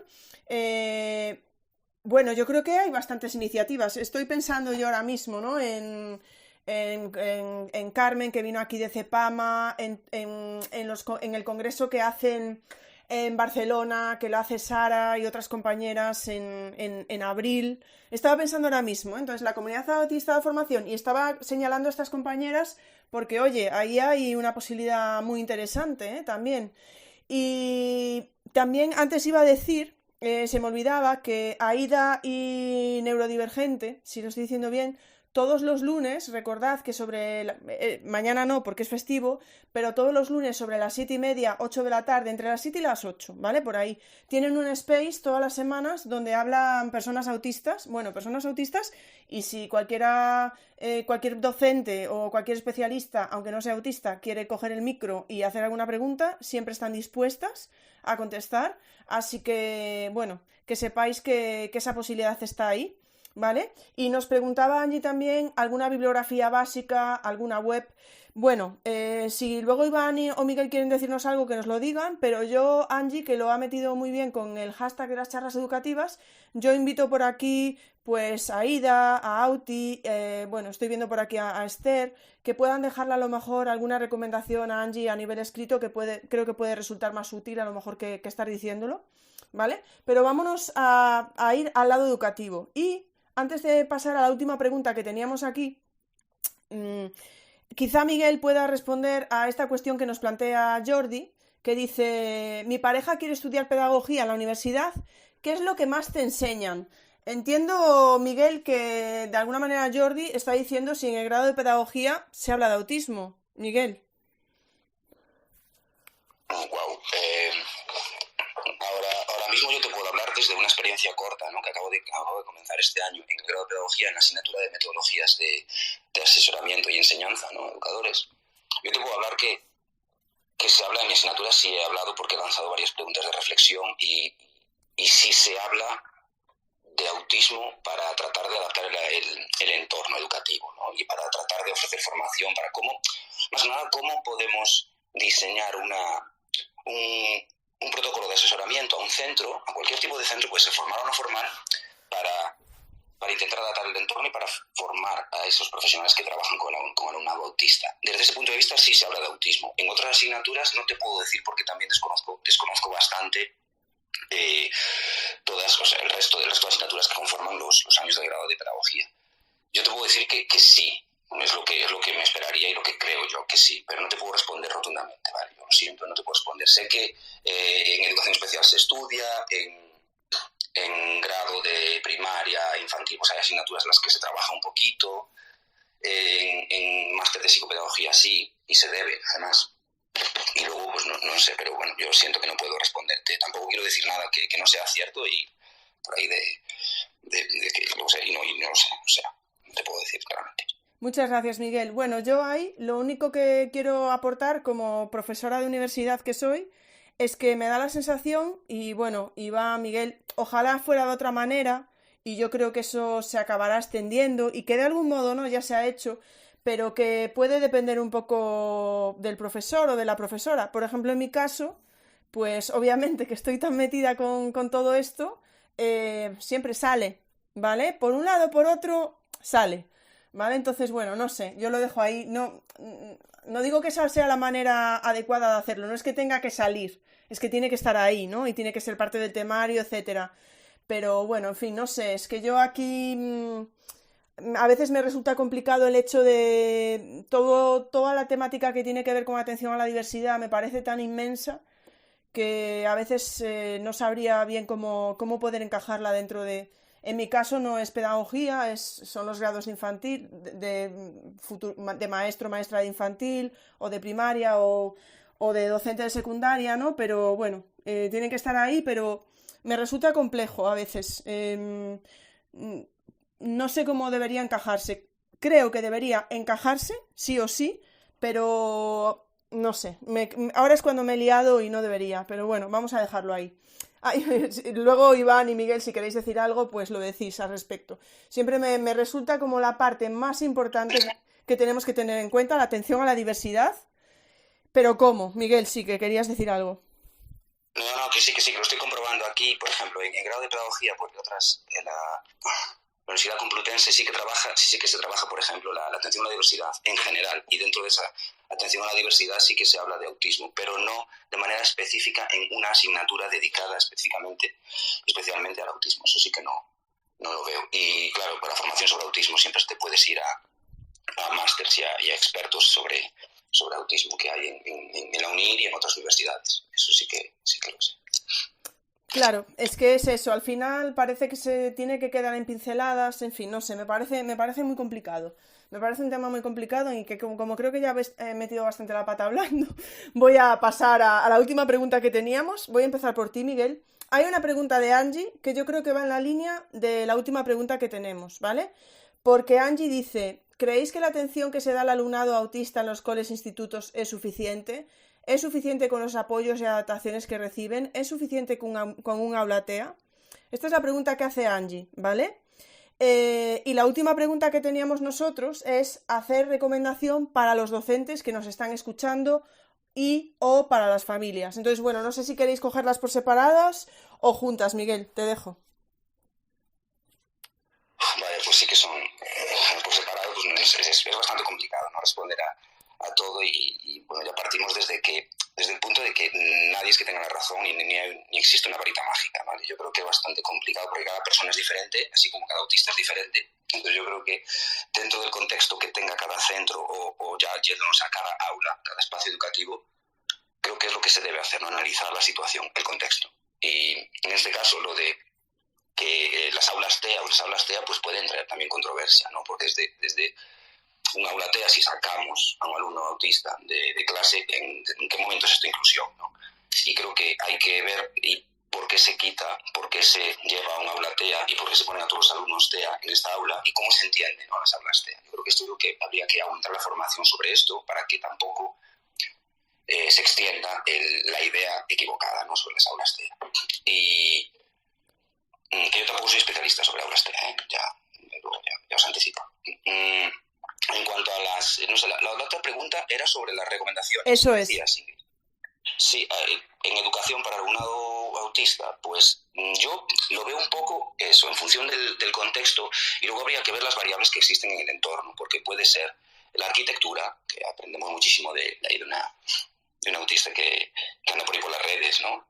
[SPEAKER 1] Bueno, yo creo que hay bastantes iniciativas. Estoy pensando yo ahora mismo, ¿no? En Carmen, que vino aquí de Cepama, en el congreso que hacen en Barcelona, que lo hace Sara y otras compañeras en abril. Estaba pensando ahora mismo, ¿eh? Entonces la comunidad autista de formación, y estaba señalando a estas compañeras porque, oye, ahí hay una posibilidad muy interesante, ¿eh? También. Y también antes iba a decir, se me olvidaba, que Aida y Neurodivergente, si lo estoy diciendo bien, todos los lunes, recordad que mañana no porque es festivo, pero todos los lunes sobre las 7:30, 8 de la tarde, entre las 7 y las 8, ¿vale? Por ahí. Tienen un space todas las semanas donde hablan personas autistas, y si cualquier docente o cualquier especialista, aunque no sea autista, quiere coger el micro y hacer alguna pregunta, siempre están dispuestas a contestar. Así que, bueno, que sepáis que esa posibilidad está ahí, ¿vale? Y nos preguntaba Angie también alguna bibliografía básica, alguna web. Bueno, si luego Iván o Miguel quieren decirnos algo, que nos lo digan, pero yo, Angie, que lo ha metido muy bien con el hashtag de las charlas educativas, yo invito por aquí pues a Ida, a Auti, bueno, estoy viendo por aquí a Esther, que puedan dejarle a lo mejor alguna recomendación a Angie a nivel escrito que creo que puede resultar más útil a lo mejor que estar diciéndolo, ¿vale? Pero vámonos a ir al lado educativo. Y antes de pasar a la última pregunta que teníamos aquí, quizá Miguel pueda responder a esta cuestión que nos plantea Jordi, que dice, mi pareja quiere estudiar pedagogía en la universidad, ¿qué es lo que más te enseñan? Entiendo, Miguel, que de alguna manera Jordi está diciendo si en el grado de pedagogía se habla de autismo. Miguel.
[SPEAKER 2] Wow. Ahora mismo yo te puedo hablar desde una experiencia corta, ¿no? Que acabo de comenzar este año en el grado de pedagogía en la asignatura de metodologías de asesoramiento y enseñanza, ¿no? Educadores. Yo te puedo hablar que se habla en mi asignatura, sí he hablado porque he lanzado varias preguntas de reflexión y sí se habla de autismo para tratar de adaptar el entorno educativo, ¿no? Y para tratar de ofrecer formación para más que nada, cómo podemos diseñar un protocolo de asesoramiento a un centro, a cualquier tipo de centro, puede ser formal o no formal, para intentar adaptar el entorno y para formar a esos profesionales que trabajan con alumnado autista. Desde ese punto de vista sí se habla de autismo. En otras asignaturas no te puedo decir porque también desconozco bastante el resto de las asignaturas que conforman los años de grado de pedagogía. Yo te puedo decir que sí, es lo que me esperaría y lo que creo yo que sí, pero no te puedo responder rotundamente, ¿vale? Yo lo siento, no te puedo responder. Sé que en educación especial se estudia, en grado de primaria, infantil, pues hay asignaturas en las que se trabaja un poquito, en máster de psicopedagogía sí, y se debe, además. Y luego, pues no sé, pero bueno, yo siento que no puedo responderte. Tampoco quiero decir nada que no sea cierto y por ahí de que lo sé y no lo sé, o sea, no te puedo decir claramente.
[SPEAKER 1] Muchas gracias, Miguel. Bueno, yo ahí lo único que quiero aportar como profesora de universidad que soy es que me da la sensación, y bueno, Iván, Miguel, ojalá fuera de otra manera, y yo creo que eso se acabará extendiendo y que de algún modo, ¿no?, ya se ha hecho, pero que puede depender un poco del profesor o de la profesora. Por ejemplo, en mi caso, pues obviamente que estoy tan metida con todo esto, siempre sale, ¿vale? Por un lado, por otro, sale, ¿vale? Entonces, bueno, no sé, yo lo dejo ahí. No digo que esa sea la manera adecuada de hacerlo, no es que tenga que salir, es que tiene que estar ahí, ¿no? Y tiene que ser parte del temario, etcétera. Pero bueno, en fin, no sé, es que yo aquí a veces me resulta complicado el hecho de toda la temática que tiene que ver con atención a la diversidad me parece tan inmensa que a veces no sabría bien cómo poder encajarla dentro de... En mi caso no es pedagogía, son los grados de infantil, de maestro, maestra de infantil, o de primaria, o de docente de secundaria, ¿no? Pero bueno, tienen que estar ahí, pero me resulta complejo a veces. No sé cómo debería encajarse. Creo que debería encajarse, sí o sí, pero no sé. Ahora es cuando me he liado y no debería, pero bueno, vamos a dejarlo ahí. Luego Iván y Miguel, si queréis decir algo, pues lo decís al respecto. Siempre me resulta como la parte más importante que tenemos que tener en cuenta, la atención a la diversidad. Pero ¿cómo? Miguel, sí que querías decir algo.
[SPEAKER 2] No, que sí, que lo estoy comprobando aquí, por ejemplo, en grado de pedagogía, porque otras, la Universidad Complutense sí que se trabaja, por ejemplo, la atención a la diversidad en general, y dentro de esa atención a la diversidad sí que se habla de autismo, pero no de manera específica en una asignatura dedicada especialmente al autismo. Eso sí que no lo veo. Y claro, para la formación sobre autismo siempre te puedes ir a másters y a expertos sobre autismo que hay en la UNIR y en otras universidades. Eso sí que lo sé.
[SPEAKER 1] Claro, es que es eso, al final parece que se tiene que quedar en pinceladas, en fin, no sé, me parece muy complicado. Me parece un tema muy complicado y que como creo que ya he metido bastante la pata hablando, voy a pasar a la última pregunta que teníamos. Voy a empezar por ti, Miguel. Hay una pregunta de Angie que yo creo que va en la línea de la última pregunta que tenemos, ¿vale? Porque Angie dice, ¿creéis que la atención que se da al alumnado autista en los coles e institutos es suficiente? ¿Es suficiente con los apoyos y adaptaciones que reciben? ¿Es suficiente con un aula TEA? Esta es la pregunta que hace Angie, ¿vale? Y la última pregunta que teníamos nosotros es hacer recomendación para los docentes que nos están escuchando y o para las familias. Entonces, bueno, no sé si queréis cogerlas por separadas o juntas, Miguel, te dejo.
[SPEAKER 2] Vale, pues sí que son por separado, pues es bastante complicado, ¿no? Responder a todo y bueno, ya partimos desde el punto de que nadie es que tenga la razón ni existe una varita mágica, ¿vale? Yo creo que es bastante complicado porque cada persona es diferente, así como cada autista es diferente. Entonces yo creo que dentro del contexto que tenga cada centro o ya yéndonos a cada aula, cada espacio educativo, creo que es lo que se debe hacer, ¿no? Analizar la situación, el contexto. Y en este caso lo de que las aulas TEA o las aulas TEA pues pueden traer también controversia, ¿no? Porque desde un aula TEA, si sacamos a un alumno autista de clase, ¿en qué momento es esta inclusión, ¿no? Y creo que hay que ver por qué se quita, por qué se lleva a un aula TEA y por qué se ponen a todos los alumnos TEA en esta aula y cómo se entiende, ¿no?, las aulas TEA. Yo creo que esto es lo que habría que aumentar la formación sobre esto para que tampoco se extienda la idea equivocada, ¿no?, sobre las aulas TEA. Y que yo tampoco soy especialista sobre aulas TEA, ya os anticipo. En cuanto a las... No sé, la otra pregunta era sobre las recomendaciones.
[SPEAKER 1] Eso es.
[SPEAKER 2] Sí, en educación para alumnado autista, pues yo lo veo un poco eso, en función del contexto, y luego habría que ver las variables que existen en el entorno, porque puede ser la arquitectura, que aprendemos muchísimo de un autista que anda por ahí por las redes, ¿no?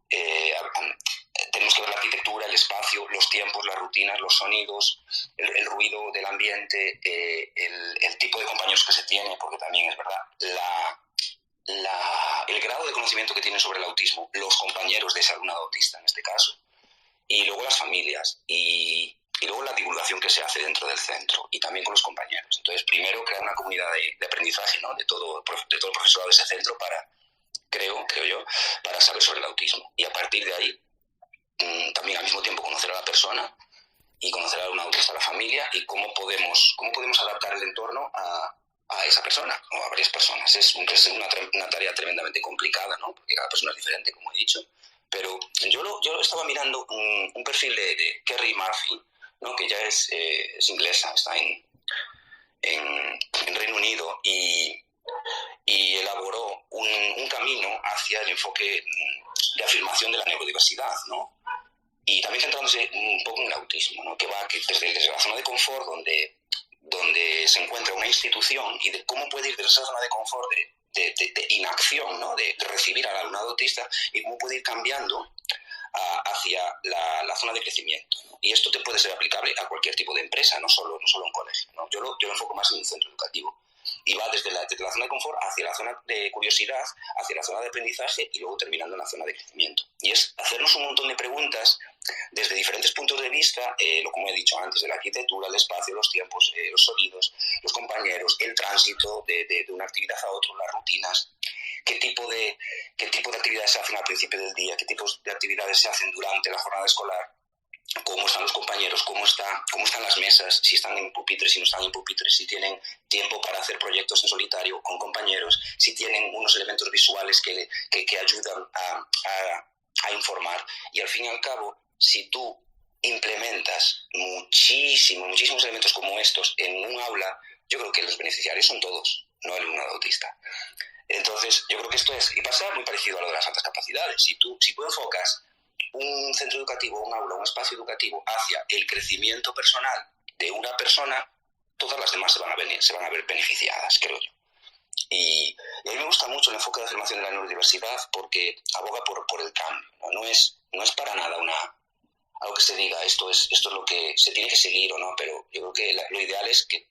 [SPEAKER 2] Tenemos que ver la arquitectura, el espacio, los tiempos, las rutinas, los sonidos, el ruido del ambiente, el tipo de compañeros que se tiene, porque también es verdad, el grado de conocimiento que tienen sobre el autismo los compañeros de ese alumnado autista en este caso, y luego las familias, y luego la divulgación que se hace dentro del centro y también con los compañeros. Entonces, primero crear una comunidad de aprendizaje, ¿no?, de todo el profesorado de ese centro creo yo, para saber sobre el autismo. Y a partir de ahí, también al mismo tiempo conocer a la persona y conocer a un autista, a la familia, y cómo podemos adaptar el entorno a esa persona o a varias personas. Es una tarea tremendamente complicada, ¿no?, porque cada persona es diferente, como he dicho. Pero yo estaba mirando un perfil de Kerry Murphy, ¿no?, que ya es inglesa, está en Reino Unido, y elaboró un camino hacia el enfoque de afirmación de la neurodiversidad, ¿no? Y también centrándose un poco en el autismo, ¿no?, que va desde la zona de confort, donde se encuentra una institución, y de cómo puede ir de esa zona de confort de inacción, ¿no?, de recibir al alumnado autista, y cómo puede ir cambiando hacia la zona de crecimiento, ¿no? Y esto te puede ser aplicable a cualquier tipo de empresa, no solo a un colegio, ¿no? Yo lo enfoco más en un centro educativo. Y va desde la zona de confort hacia la zona de curiosidad, hacia la zona de aprendizaje, y luego terminando en la zona de crecimiento. Y es hacernos un montón de preguntas desde diferentes puntos de vista, como he dicho antes, de la arquitectura, el espacio, los tiempos, los sonidos, los compañeros, el tránsito de una actividad a otra, las rutinas, qué tipo de actividades se hacen al principio del día, qué tipos de actividades se hacen durante la jornada escolar, cómo están los compañeros, cómo están las mesas, si están en pupitres, si no están en pupitres, si tienen tiempo para hacer proyectos en solitario con compañeros, si tienen unos elementos visuales que ayudan a informar. Y al fin y al cabo, si tú implementas muchísimos elementos como estos en un aula, yo creo que los beneficiarios son todos, no el alumnado autista. Entonces, yo creo que esto es, y pasa muy parecido a lo de las altas capacidades. Si tú enfocas un centro educativo, un aula, un espacio educativo hacia el crecimiento personal de una persona, todas las demás se van a ver beneficiadas, creo yo. Y a mí me gusta mucho el enfoque de afirmación de la neurodiversidad porque aboga por el cambio, ¿no? No es para nada algo que se diga esto es lo que se tiene que seguir o no, pero yo creo que lo ideal es que,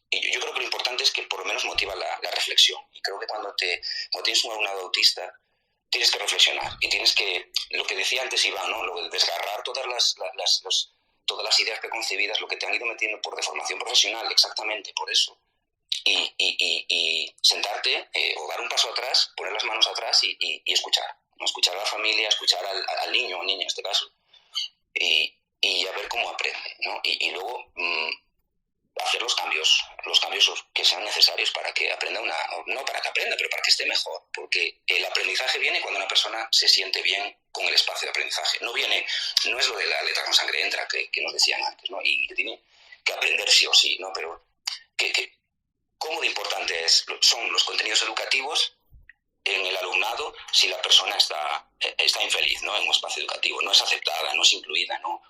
[SPEAKER 2] y yo creo que lo importante es que por lo menos motiva la reflexión. Y creo que cuando tienes un alumnado autista, tienes que reflexionar y tienes que, lo que decía antes Iván, ¿no?, lo de desgarrar todas las ideas preconcebidas, lo que te han ido metiendo por deformación profesional, exactamente por eso, y sentarte o dar un paso atrás, poner las manos atrás y escuchar, ¿no? Escuchar a la familia, escuchar al niño o niña en este caso, y a ver cómo aprende, ¿no? Y luego hacer los cambios que sean necesarios para que aprenda no para que aprenda, pero para que esté mejor, porque el aprendizaje viene cuando una persona se siente bien con el espacio de aprendizaje. No es lo de la letra con sangre entra que nos decían antes, ¿no? Y que aprender sí o sí, ¿no? Pero cómo de importante son los contenidos educativos en el alumnado si la persona está infeliz, ¿no? En un espacio educativo, no es aceptada, no es incluida, no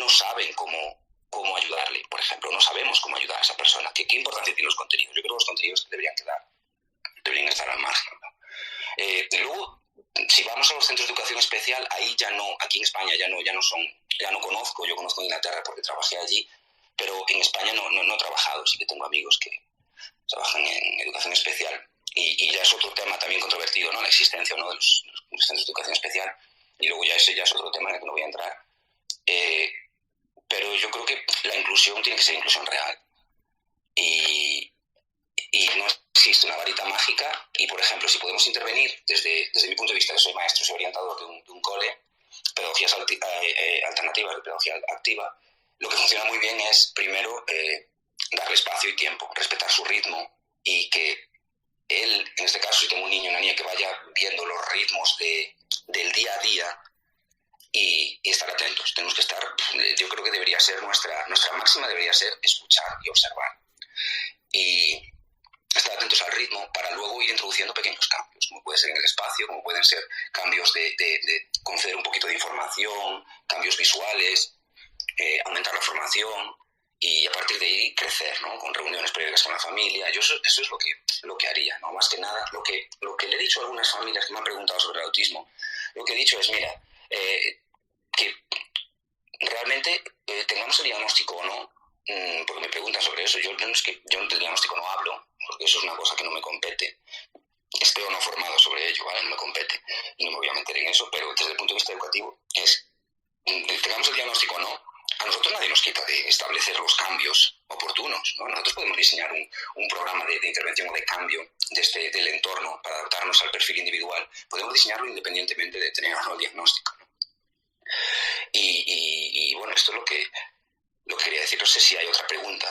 [SPEAKER 2] saben cómo ayudarle, por ejemplo, no sabemos cómo ayudar a esa persona. ¿Qué importancia tienen los contenidos? Yo creo que los contenidos deberían estar al margen, ¿no? Luego, si vamos a los centros de educación especial, ahí ya no, aquí en España ya no conozco, yo conozco Inglaterra porque trabajé allí, pero en España no he trabajado, sí que tengo amigos que trabajan en educación especial y ya es otro tema también controvertido, ¿no? La existencia o no de los centros de educación especial, y luego ese ya es otro tema en el que no voy a entrar. Pero yo creo que la inclusión tiene que ser inclusión real y no existe una varita mágica y, por ejemplo, si podemos intervenir desde mi punto de vista, que soy maestro, soy orientador de un cole, pedagogías alternativas, de pedagogía activa, lo que funciona muy bien es, primero, darle espacio y tiempo, respetar su ritmo y que él, en este caso, si tengo un niño o una niña, que vaya viendo los ritmos del día a día y estar atentos. Tenemos que estar, yo creo que debería ser nuestra máxima, debería ser escuchar y observar. Y estar atentos al ritmo para luego ir introduciendo pequeños cambios, como puede ser en el espacio, como pueden ser cambios de conceder un poquito de información, cambios visuales, aumentar la formación y a partir de ahí crecer, ¿no? Con reuniones periódicas con la familia. Yo eso es lo que haría, ¿no? Más que nada, lo que le he dicho a algunas familias que me han preguntado sobre el autismo, lo que he dicho es, mira, que realmente tengamos el diagnóstico o no, porque me preguntan sobre eso. Yo del diagnóstico no hablo, porque eso es una cosa que no me compete. Estoy no formado sobre ello, ¿vale? No me compete y no me voy a meter en eso, pero desde el punto de vista educativo tengamos el diagnóstico o no, a nosotros nadie nos quita de establecer los cambios oportunos, ¿no? Nosotros podemos diseñar un programa de intervención o de cambio del entorno para adaptarnos al perfil individual. Podemos diseñarlo independientemente de tener o no el diagnóstico, ¿no? Y bueno, esto es lo que quería decir. No sé si hay otra pregunta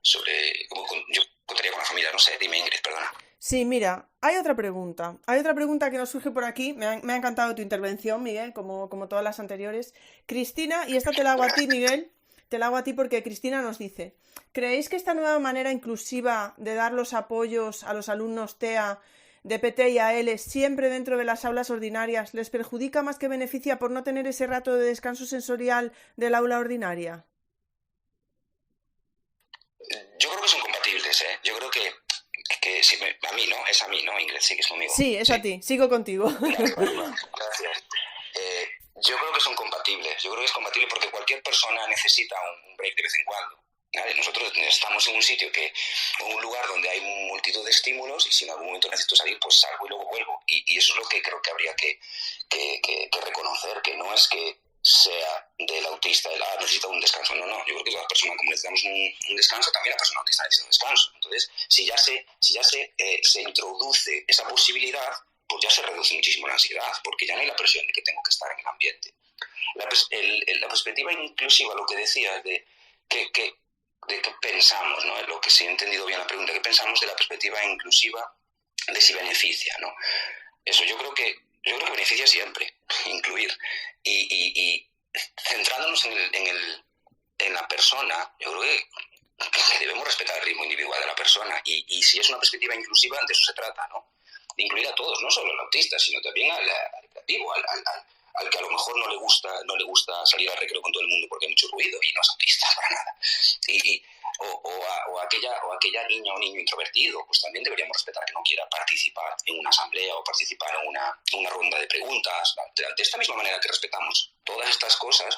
[SPEAKER 2] sobre cómo yo contaría con la familia. No sé, dime, Ingrid, perdona.
[SPEAKER 1] Sí, mira, hay otra pregunta. Hay otra pregunta que nos surge por aquí. Me ha encantado tu intervención, Miguel, como todas las anteriores. Cristina, y esta te la hago a ti, Miguel. Te la hago a ti porque Cristina nos dice: ¿creéis que esta nueva manera inclusiva de dar los apoyos a los alumnos TEA, de PT y AL, siempre dentro de las aulas ordinarias, les perjudica más que beneficia por no tener ese rato de descanso sensorial del aula ordinaria?
[SPEAKER 2] Yo creo que son compatibles, ¿eh? Yo creo que sí, a mí, ¿no? Es a mí, ¿no? Ingrid, sí que es conmigo.
[SPEAKER 1] Sí, es a ti. Sigo contigo.
[SPEAKER 2] Gracias. Yo creo que son compatibles. Yo creo que es compatible porque cualquier persona necesita un break de vez en cuando, ¿vale? Nosotros estamos en un lugar donde hay multitud de estímulos y si en algún momento necesito salir, pues salgo y luego vuelvo. Y eso es lo que creo que habría que reconocer, que no es que sea del autista, necesita un descanso. No, yo creo que todas las personas, como necesitamos un descanso, también la persona autista necesita un descanso. Entonces, si ya se introduce esa posibilidad, pues ya se reduce muchísimo la ansiedad, porque ya no hay la presión de que tengo que estar en el ambiente. La perspectiva inclusiva, lo que decías de que pensamos, ¿no? Lo que sí he entendido bien la pregunta, ¿qué pensamos de la perspectiva inclusiva de si beneficia, ¿no? Eso yo creo que beneficia siempre, incluir. Y centrándonos en la persona, yo creo que debemos respetar el ritmo individual de la persona. Y si es una perspectiva inclusiva, de eso se trata, ¿no? De incluir a todos, no solo al autista, sino también al creativo, al que a lo mejor no le gusta salir al recreo con todo el mundo porque hay mucho ruido y no es autista para nada. O aquella niña o niño introvertido, pues también deberíamos respetar que no quiera participar en una asamblea o participar en una ronda de preguntas. De esta misma manera que respetamos todas estas cosas,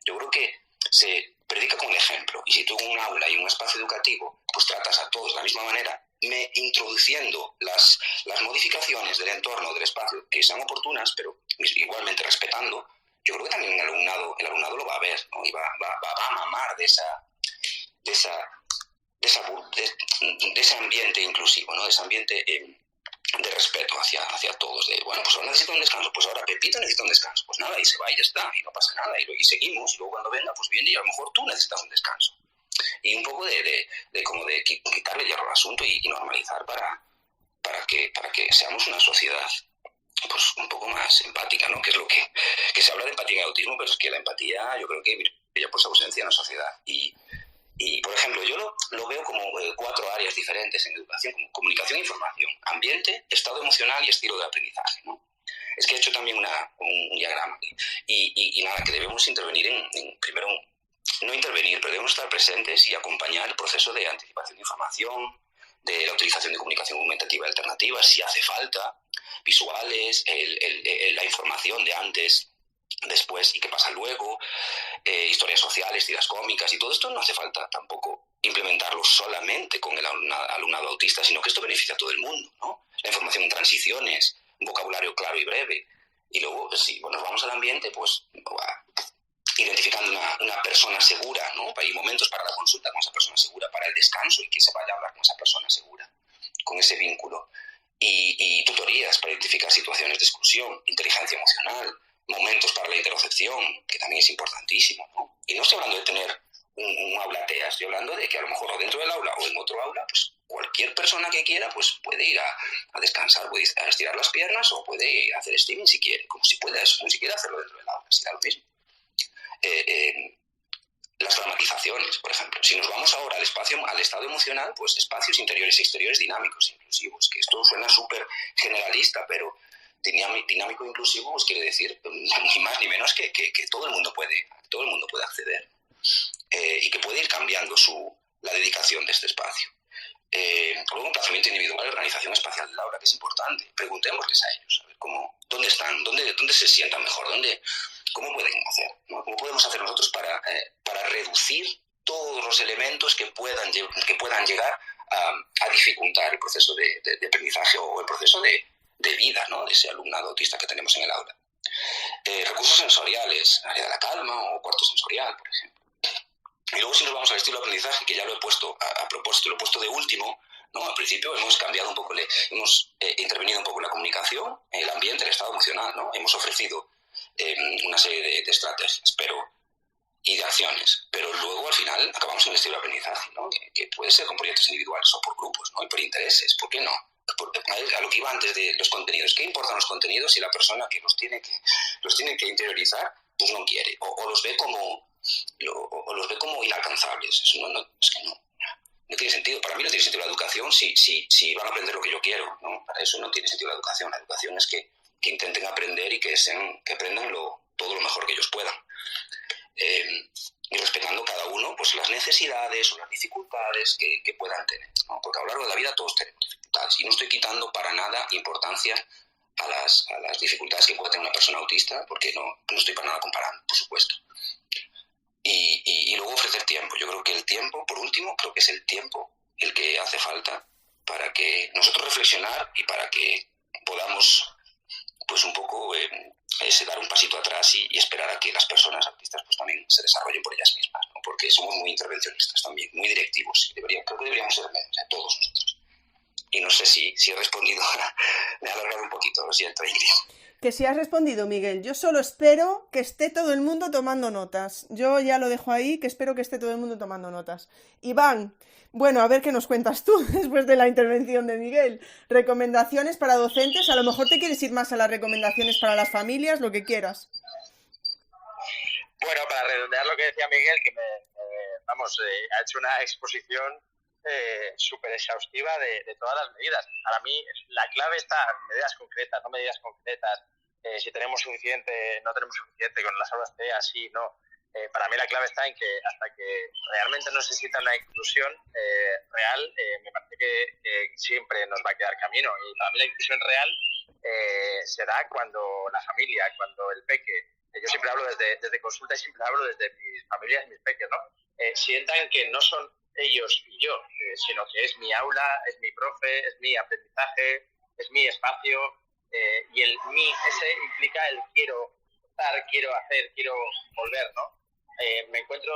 [SPEAKER 2] yo creo que se predica con el ejemplo. Y si tú en un aula y en un espacio educativo, pues tratas a todos de la misma manera, introduciendo las modificaciones del entorno, del espacio, que sean oportunas, pero igualmente respetando, yo creo que también el alumnado lo va a ver, ¿no? Y va a mamar de ese ambiente inclusivo, ¿no? De ese ambiente de respeto hacia todos. Bueno, pues ahora necesito un descanso, pues ahora Pepito necesita un descanso. Pues nada, y se va y ya está, y no pasa nada, y seguimos, y luego cuando venga, pues viene y a lo mejor tú necesitas un descanso. Y un poco de quitarle hierro al asunto y normalizar para que seamos una sociedad pues un poco más empática, ¿no? Que es lo que se habla de empatía en el autismo, pero es que la empatía yo creo que por su ausencia en la sociedad. Y por ejemplo, yo lo veo como 4 áreas diferentes en educación, como comunicación e información, ambiente, estado emocional y estilo de aprendizaje, ¿no? Es que he hecho también un diagrama. Y nada, que debemos intervenir primero, no intervenir, pero debemos estar presentes y acompañar el proceso de anticipación de información, de la utilización de comunicación aumentativa y alternativa, si hace falta, visuales, la información de antes, después y qué pasa luego, historias sociales, tiras cómicas, y todo esto no hace falta tampoco implementarlo solamente con el alumnado autista, sino que esto beneficia a todo el mundo, ¿no? La información en transiciones, un vocabulario claro y breve. Y luego, si nos vamos al ambiente, pues identificando una persona segura, ¿no? Hay momentos para la consulta con esa persona segura, para el descanso y que se vaya a hablar con esa persona segura, con ese vínculo. Y tutorías para identificar situaciones de exclusión, inteligencia emocional, momentos para la interocepción, que también es importantísimo, ¿no? Y no estoy hablando de tener un aula TEA, estoy hablando de que a lo mejor o dentro del aula o en otro aula, pues cualquier persona que quiera pues puede ir a descansar, puede a estirar las piernas o puede hacer streaming si quiere, como si quiera hacerlo dentro del aula, será lo mismo. Las dramatizaciones, por ejemplo. Si nos vamos ahora al estado emocional, pues espacios interiores y exteriores dinámicos, inclusivos, que esto suena súper generalista, pero dinámico e inclusivo pues quiere decir ni más ni menos que todo el mundo puede acceder y que puede ir cambiando la dedicación de este espacio. Luego, emplazamiento individual y organización espacial del aula, que es importante. Preguntémosles a ellos, a ver dónde están, dónde se sientan mejor, cómo pueden hacer, ¿no? ¿Cómo podemos hacer nosotros para reducir todos los elementos que puedan llegar a dificultar el proceso de aprendizaje o el proceso de vida, ¿no? De ese alumnado autista que tenemos en el aula? Recursos sensoriales, área de la calma o cuarto sensorial, por ejemplo. Y luego, si nos vamos al estilo de aprendizaje, que ya lo he puesto a propósito, lo he puesto de último, ¿no? Al principio hemos cambiado un poco, hemos intervenido un poco en la comunicación, en el ambiente, el estado emocional, ¿no? Hemos ofrecido una serie de estrategias y de acciones, pero luego al final acabamos en el estilo de aprendizaje, ¿no? Que puede ser con proyectos individuales o por grupos, ¿no? Y por intereses, ¿por qué no? A lo que iba antes de los contenidos, ¿qué importan los contenidos si la persona que los tiene que interiorizar pues no quiere o los ve como inalcanzables? Eso es que no tiene sentido. Para mí no tiene sentido la educación si van a aprender lo que yo quiero, ¿no? Para eso no tiene sentido la educación. La educación es que intenten aprender y que aprendan todo lo mejor que ellos puedan. Y respetando cada uno pues las necesidades o las dificultades que puedan tener, ¿no? Porque a lo largo de la vida todos tenemos dificultades y no estoy quitando para nada importancia a las dificultades que puede tener una persona autista, porque no estoy para nada comparando, por supuesto. Y luego ofrecer tiempo. Yo creo que el tiempo, por último, creo que es el tiempo el que hace falta para que nosotros reflexionar y para que podamos pues un poco dar un pasito atrás y esperar a que las personas autistas pues también se desarrollen por ellas mismas, ¿no? Porque somos muy intervencionistas también, muy directivos. Creo que deberíamos ser menos, todos nosotros. Y no sé si he respondido, me he alargado un poquito, lo siento, Ingrid.
[SPEAKER 1] Que si has respondido, Miguel. Yo solo espero que esté todo el mundo tomando notas. Yo ya lo dejo ahí, que espero que esté todo el mundo tomando notas. Iván, bueno, a ver qué nos cuentas tú después de la intervención de Miguel. Recomendaciones para docentes, a lo mejor te quieres ir más a las recomendaciones para las familias, lo que quieras.
[SPEAKER 3] Bueno, para redondear lo que decía Miguel, que ha hecho una exposición súper exhaustiva de todas las medidas. Para mí la clave está en medidas concretas, no medidas concretas. Si tenemos suficiente, no tenemos suficiente con las aulas TEA, sí, no. Para mí la clave está en que hasta que realmente no se necesita una inclusión real, me parece que siempre nos va a quedar camino. Y para mí la inclusión real será cuando la familia, cuando el peque, yo siempre hablo desde consulta y siempre hablo desde mis familias y mis peques, ¿no? Sientan que no son ellos y yo, sino que es mi aula, es mi profe, es mi aprendizaje, es mi espacio, y el mi ese implica el quiero estar, quiero hacer, quiero volver, ¿no? Me encuentro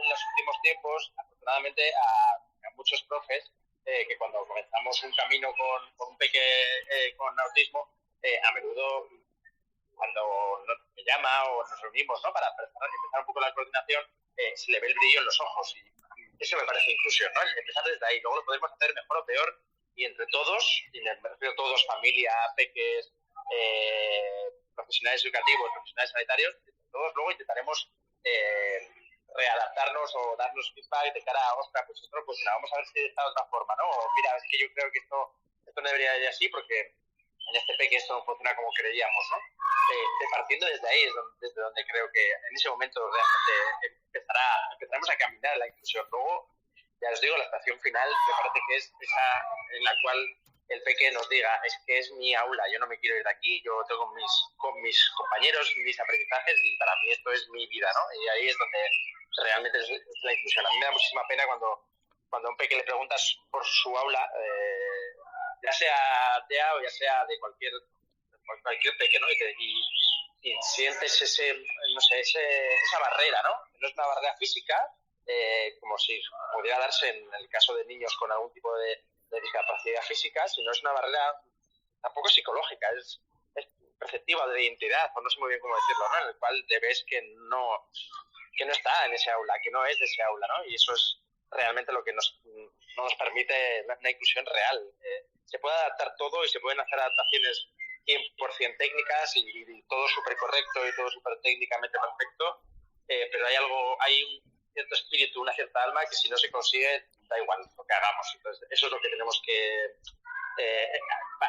[SPEAKER 3] en los últimos tiempos, afortunadamente, a muchos profes que cuando comenzamos un camino con un peque con autismo, a menudo cuando me llama o nos reunimos, ¿no? Para empezar un poco la coordinación, se le ve el brillo en los ojos y eso me parece inclusión, ¿no? Empezar desde ahí, luego lo podemos hacer mejor o peor y entre todos, y me refiero a todos, familia, peques, profesionales educativos, profesionales sanitarios, entre todos luego intentaremos readaptarnos o darnos feedback de cara a, ostras, pues esto no funciona, vamos a ver si está de otra forma, ¿no? O mira, es que yo creo que esto no debería ir así porque en este PEC esto no funciona como creíamos, ¿no? Partiendo desde ahí es desde donde creo que en ese momento realmente empezaremos a caminar la inclusión. Luego, ya os digo, la estación final me parece que es esa en la cual el peque nos diga, es que es mi aula, yo no me quiero ir de aquí, yo tengo con mis compañeros mis aprendizajes y para mí esto es mi vida, ¿no? Y ahí es donde realmente es la inclusión. A mí me da muchísima pena cuando a un peque le preguntas por su aula, ya sea TEA o ya sea de cualquier peque, ¿no? Y sientes esa barrera, ¿no? No es una barrera física, como si pudiera darse en el caso de niños con algún tipo de discapacidad física, sino es una barrera tampoco psicológica, es perceptiva de identidad, o no sé muy bien cómo decirlo, ¿no? En el cual te ves que no está en ese aula, que no es de ese aula, ¿no? Y eso es realmente lo que no nos permite una inclusión real. Se puede adaptar todo y se pueden hacer adaptaciones 100% técnicas y todo súper correcto y todo súper técnicamente perfecto, pero hay un cierto espíritu, una cierta alma que si no se consigue, da igual lo que hagamos. Entonces, eso es lo que tenemos que...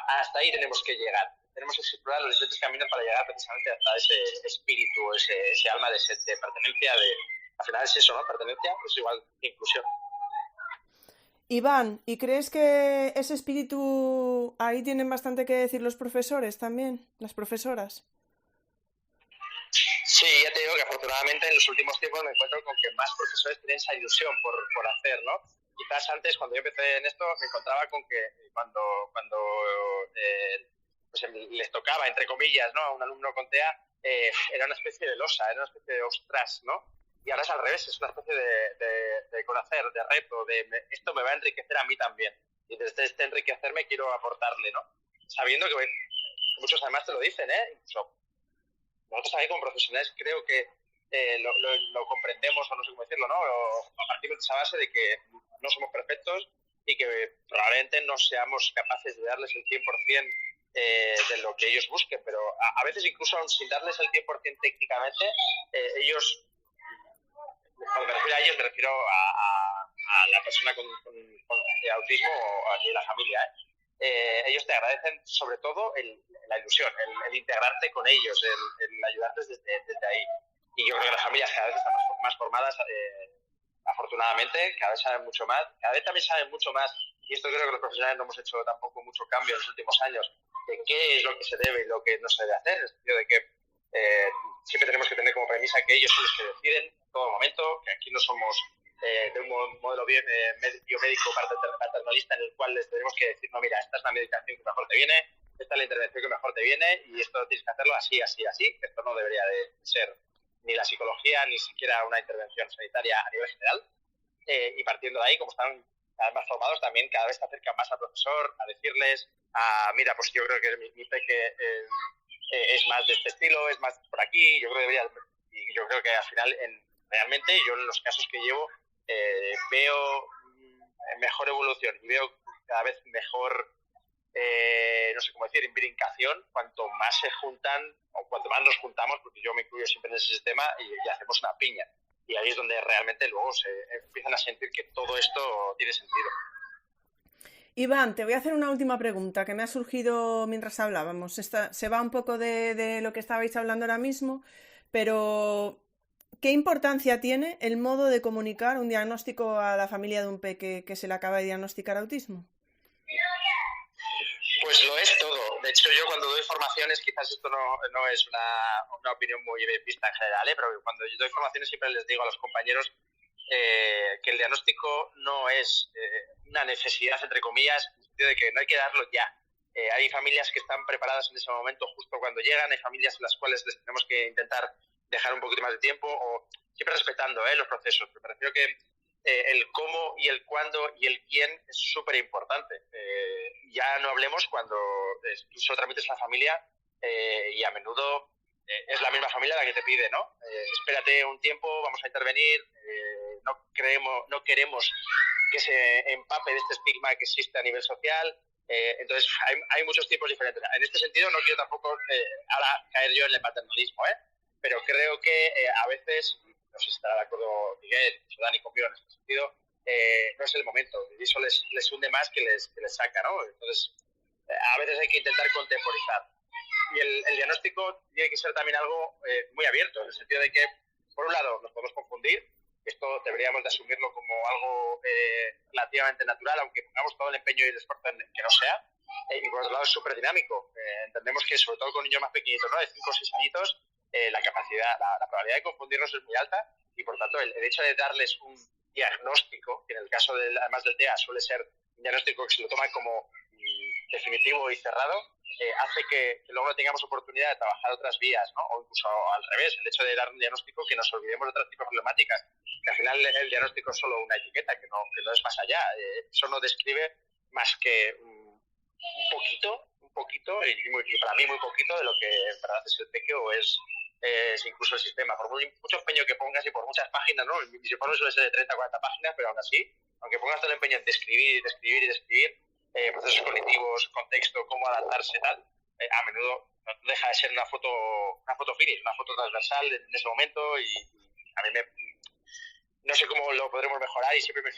[SPEAKER 3] hasta ahí tenemos que llegar. Tenemos que explorar los diferentes caminos para llegar precisamente hasta ese espíritu, ese alma de pertenencia. Al final es eso, ¿no? Pertenencia es igual que inclusión.
[SPEAKER 1] Iván, ¿y crees que ese espíritu ahí tienen bastante que decir los profesores también, las profesoras?
[SPEAKER 3] Sí, ya te digo que afortunadamente en los últimos tiempos me encuentro con que más profesores tienen esa ilusión por hacer, ¿no? Quizás antes, cuando yo empecé en esto, me encontraba con que cuando pues les tocaba, entre comillas, ¿no? A un alumno con TEA, era una especie de losa, era una especie de ostras, ¿no? Y ahora es al revés, es una especie de conocer, de reto, esto me va a enriquecer a mí también. Y desde este enriquecerme quiero aportarle, ¿no? Sabiendo que muchos además te lo dicen, incluso nosotros también como profesionales creo que lo comprendemos, o no sé cómo decirlo, ¿no? A partir de esa base de que no somos perfectos y que probablemente no seamos capaces de darles el 100% de lo que ellos busquen, pero a veces incluso aún sin darles el 100% técnicamente, ellos, cuando me refiero a ellos me refiero a la persona con autismo y la familia, ellos te agradecen sobre todo la ilusión, el integrarte con ellos, el ayudarles desde ahí. Y yo creo que las familias cada vez están más formadas, afortunadamente, cada vez saben mucho más, cada vez también saben mucho más, y esto creo que los profesionales no hemos hecho tampoco mucho cambio en los últimos años, de qué es lo que se debe y lo que no se debe hacer, en el sentido de que siempre tenemos que tener como premisa que ellos son los que deciden en todo momento, que aquí no somos de un modelo biomédico paternalista en el cual les tenemos que decir, no, mira, esta es la medicación que mejor te viene, esta es la intervención que mejor te viene y esto tienes que hacerlo así, así, así. Esto no debería de ser ni la psicología ni siquiera una intervención sanitaria a nivel general. Y partiendo de ahí, como están cada vez más formados, también cada vez se acercan más al profesor a decirles, mira, pues yo creo que mi peque es más de este estilo, es más por aquí, yo creo que al final realmente yo en los casos que llevo veo mejor evolución y veo cada vez mejor, no sé cómo decir, imbricación cuanto más se juntan o cuanto más nos juntamos, porque yo me incluyo siempre en ese sistema y hacemos una piña. Y ahí es donde realmente luego se empiezan a sentir que todo esto tiene sentido.
[SPEAKER 1] Iván, te voy a hacer una última pregunta que me ha surgido mientras hablábamos. Se va un poco de lo que estabais hablando ahora mismo, pero ¿qué importancia tiene el modo de comunicar un diagnóstico a la familia de un peque que se le acaba de diagnosticar autismo?
[SPEAKER 3] Pues lo es todo. De hecho, yo cuando doy formaciones, quizás esto no es una opinión muy bien vista en general, pero cuando yo doy formaciones siempre les digo a los compañeros que el diagnóstico no es una necesidad, entre comillas, en el sentido de que no hay que darlo ya. Hay familias que están preparadas en ese momento justo cuando llegan, hay familias en las cuales les tenemos que intentar dejar un poquito más de tiempo, o siempre respetando los procesos. Me refiero que el cómo y el cuándo y el quién es súper importante. Ya no hablemos cuando solo tramites la familia y a menudo es la misma familia la que te pide, ¿no? Espérate un tiempo, vamos a intervenir, no queremos que se empape de este estigma que existe a nivel social. Entonces hay muchos tipos diferentes. En este sentido no quiero tampoco ahora caer yo en el paternalismo, pero creo que a veces sé si estará de acuerdo Miguel, Dani conmigo en este sentido, no es el momento, y eso les hunde más que les saca, ¿no? Entonces, a veces hay que intentar contemporizar. Y el diagnóstico tiene que ser también algo muy abierto, en el sentido de que, por un lado, nos podemos confundir, esto deberíamos de asumirlo como algo relativamente natural, aunque pongamos todo el empeño y el esfuerzo en que no sea, y por otro lado es súper dinámico. Entendemos que, sobre todo con niños más pequeñitos, ¿no?, de 5 o 6 añitos, la capacidad, la probabilidad de confundirnos es muy alta, y por tanto el hecho de darles un diagnóstico, que en el caso además del TEA suele ser un diagnóstico que se lo toma como definitivo y cerrado, hace que luego no tengamos oportunidad de trabajar otras vías, ¿no? O incluso al revés, el hecho de dar un diagnóstico, que nos olvidemos de otras tipos de problemáticas, que al final el diagnóstico es solo una etiqueta, que no es más allá. Eso no describe más que un poquito, y para mí muy poquito, de lo que en verdad es el peque o es incluso el sistema. Por mucho empeño que pongas y por muchas páginas, ¿no? Mi informe suele ser de 30 o 40 páginas, pero aún así, aunque pongas todo el empeño en describir procesos cognitivos, contexto, cómo adaptarse, tal, a menudo no deja de ser una foto finish, una foto transversal en ese momento, y a mí no sé cómo lo podremos mejorar, y siempre me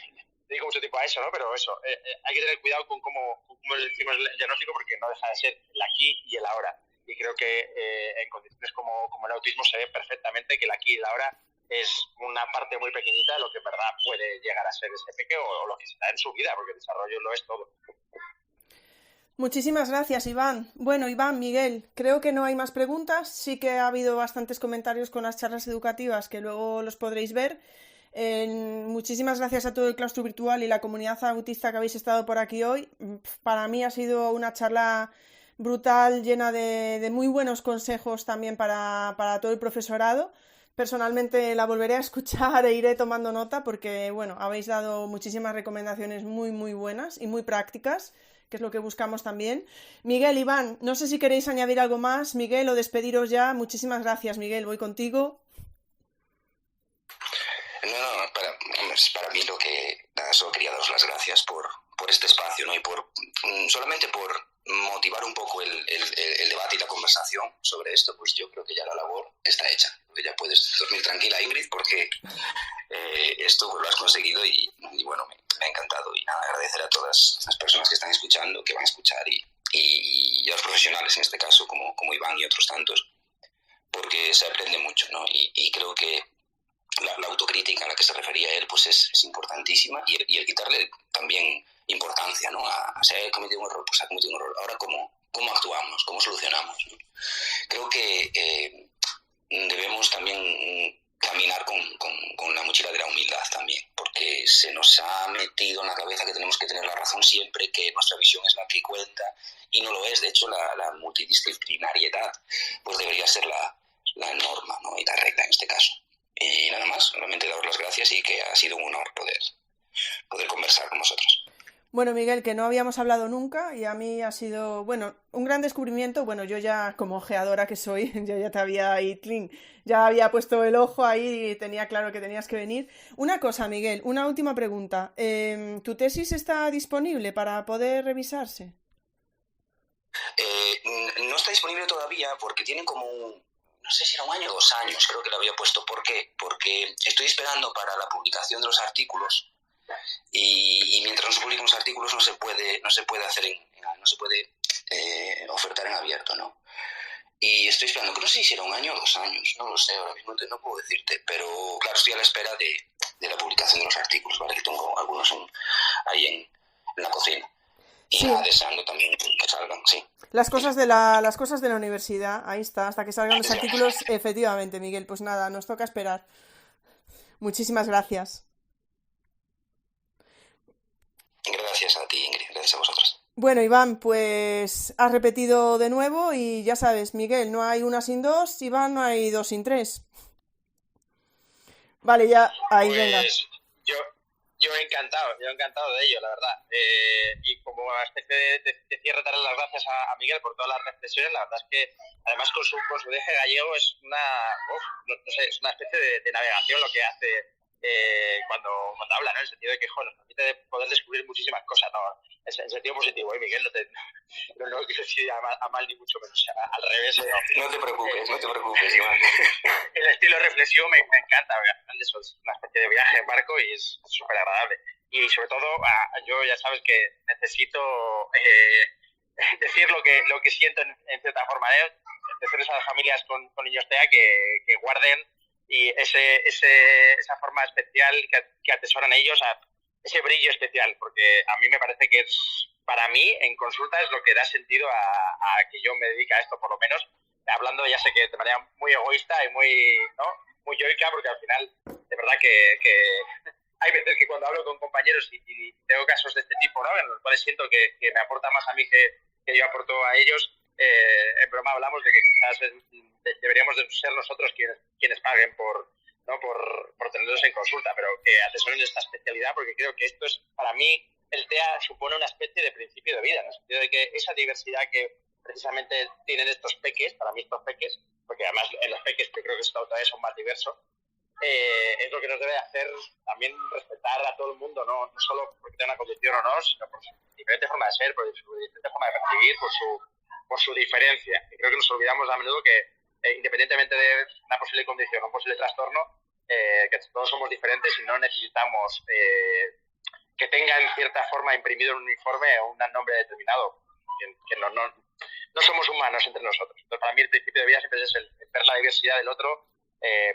[SPEAKER 3] dedico mucho tiempo a eso, ¿no? Pero eso, hay que tener cuidado con cómo decimos el diagnóstico, porque no deja de ser el aquí y el ahora. Y creo que en condiciones como el autismo se ve perfectamente que el aquí y el ahora es una parte muy pequeñita de lo que en verdad puede llegar a ser ese peque o lo que será en su vida, porque el desarrollo lo es todo.
[SPEAKER 1] Muchísimas gracias, Iván. Bueno, Iván, Miguel, creo que no hay más preguntas. Sí que ha habido bastantes comentarios con las charlas educativas que luego los podréis ver. Muchísimas gracias a todo el claustro virtual y la comunidad autista que habéis estado por aquí hoy. Para mí ha sido una charla brutal, llena de muy buenos consejos también para todo el profesorado. Personalmente la volveré a escuchar e iré tomando nota porque, bueno, habéis dado muchísimas recomendaciones muy, muy buenas y muy prácticas, que es lo que buscamos también. Miguel, Iván, no sé si queréis añadir algo más, Miguel, o despediros ya. Muchísimas gracias, Miguel, voy contigo.
[SPEAKER 2] No, para mí solo quería daros las gracias por este espacio, ¿no? Y solamente por motivar un poco el debate y la conversación sobre esto. Pues yo creo que ya la labor está hecha. Ya puedes dormir tranquila, Ingrid, porque esto pues lo has conseguido y bueno, me ha encantado. Y nada, agradecer a todas las personas que están escuchando, que van a escuchar, y a los profesionales, en este caso, como Iván y otros tantos, porque se aprende mucho, ¿no? Y creo que la autocrítica a la que se refería él pues es importantísima, y el quitarle también importancia, ¿no? Si ha cometido un error, pues ha cometido un error. Ahora, ¿cómo actuamos? ¿Cómo solucionamos, ¿no? Creo que debemos también caminar con la mochila de la humildad también, porque se nos ha metido en la cabeza que tenemos que tener la razón siempre, que nuestra visión es la que cuenta, y no lo es. De hecho, la multidisciplinariedad pues debería ser la norma, ¿no? Y la regla en este caso. Y nada más, solamente daros las gracias y que ha sido un honor poder conversar con vosotros.
[SPEAKER 1] Bueno, Miguel, que no habíamos hablado nunca y a mí ha sido, bueno, un gran descubrimiento. Bueno, yo ya como ojeadora que soy, yo ya te había ya había puesto el ojo ahí y tenía claro que tenías que venir. Una cosa, Miguel, una última pregunta. ¿Tu tesis está disponible para poder revisarse?
[SPEAKER 2] No está disponible todavía porque tienen como no sé si era 1 año o 2 años, creo que lo había puesto. ¿Por qué? Porque estoy esperando para la publicación de los artículos, y mientras no se publiquen los artículos no se puede ofertar en abierto, ¿no? Y estoy esperando, que no sé si era 1 año o 2 años, no lo sé, ahora mismo no puedo decirte, pero claro, estoy a la espera de la publicación de los artículos, ¿vale? Que tengo algunos ahí en la cocina. Y sí, deseando también que salgan, sí.
[SPEAKER 1] Las cosas de la universidad, ahí está, hasta que salgan los artículos, efectivamente, Miguel. Pues nada, nos toca esperar. Muchísimas gracias.
[SPEAKER 2] Gracias a ti, Ingrid, gracias a vosotros.
[SPEAKER 1] Bueno, Iván, pues has repetido de nuevo y ya sabes, Miguel, no hay 1 sin 2, Iván, no hay 2 sin 3. Vale, ya, ahí pues, venga.
[SPEAKER 3] Yo encantado de ello, la verdad. Y como una especie de cierre, darle las gracias a Miguel por todas las reflexiones. La verdad es que, además, con su deje gallego es es una especie de navegación lo que hace cuando habla, ¿no? En el sentido de que, joder, nos permite poder descubrir muchísimas cosas, ¿no? En sentido positivo, Miguel, no quiero decir a mal ni mucho menos, al revés.
[SPEAKER 2] No te preocupes, Iván.
[SPEAKER 3] El estilo reflexivo me encanta, porque al final eso es una especie de viaje en barco y es súper agradable. Y sobre todo, yo ya sabes que necesito decir lo que siento en cierta forma, decirles a las familias con niños TEA que guarden y esa forma especial que atesoran ellos, ese brillo especial, porque a mí me parece que para mí en consulta es lo que da sentido a que yo me dedique a esto, por lo menos hablando, ya sé que de manera muy egoísta y muy yoica, porque al final de verdad que hay veces que cuando hablo con compañeros y tengo casos de este tipo, ¿no? En los cuales siento que me aporta más a mí que yo aporto a ellos, en broma hablamos de que quizás deberíamos de ser nosotros quienes paguen por tenerlos en consulta, pero que atesoren esta especialidad, porque creo que esto es, para mí, el TEA supone una especie de principio de vida, en el sentido de que esa diversidad que precisamente tienen estos peques, para mí estos peques, porque además en los peques que creo que todavía son más diversos, es lo que nos debe hacer también respetar a todo el mundo, no solo porque tenga una condición o no, sino por su diferente forma de ser, por su diferente forma de percibir, por su diferencia. Y creo que nos olvidamos a menudo que, independientemente de una posible condición o un posible trastorno, que todos somos diferentes y no necesitamos que tenga en cierta forma imprimido en un uniforme un nombre determinado, que no somos humanos entre nosotros. Entonces, para mí el principio de vida siempre es el ver la diversidad del otro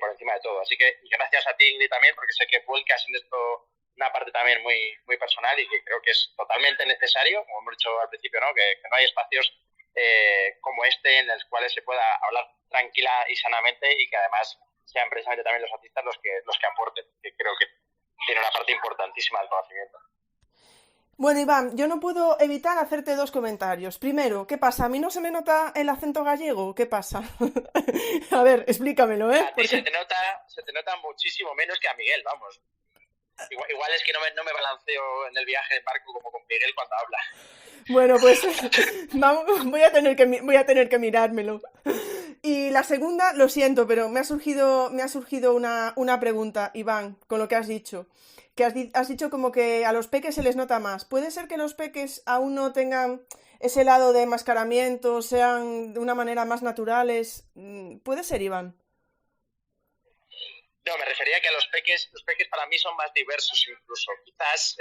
[SPEAKER 3] por encima de todo. Así que gracias a ti, Ingrid, también, porque sé que vuelcas en esto una parte también muy, muy personal y que creo que es totalmente necesario, como hemos dicho al principio, ¿no? Que no hay espacios como este en los cuales se pueda hablar tranquila y sanamente y que además sean precisamente también los autistas los que aporten, que creo que tiene una parte importantísima del conocimiento.
[SPEAKER 1] Bueno, Iván, yo no puedo evitar hacerte dos comentarios. Primero, ¿qué pasa? ¿A mí no se me nota el acento gallego? ¿Qué pasa? A ver, explícamelo, ¿eh?
[SPEAKER 3] A ti se te nota muchísimo menos que a Miguel, vamos. Igual es que no me balanceo en el viaje en barco como con Miguel cuando habla.
[SPEAKER 1] Bueno, pues voy a tener que mirármelo. Y la segunda, lo siento, pero me ha surgido una pregunta, Iván, con lo que has dicho. Que has dicho como que a los peques se les nota más. ¿Puede ser que los peques aún no tengan ese lado de enmascaramiento, sean de una manera más naturales? ¿Puede ser, Iván?
[SPEAKER 3] No, me refería a que los peques para mí son más diversos incluso. Quizás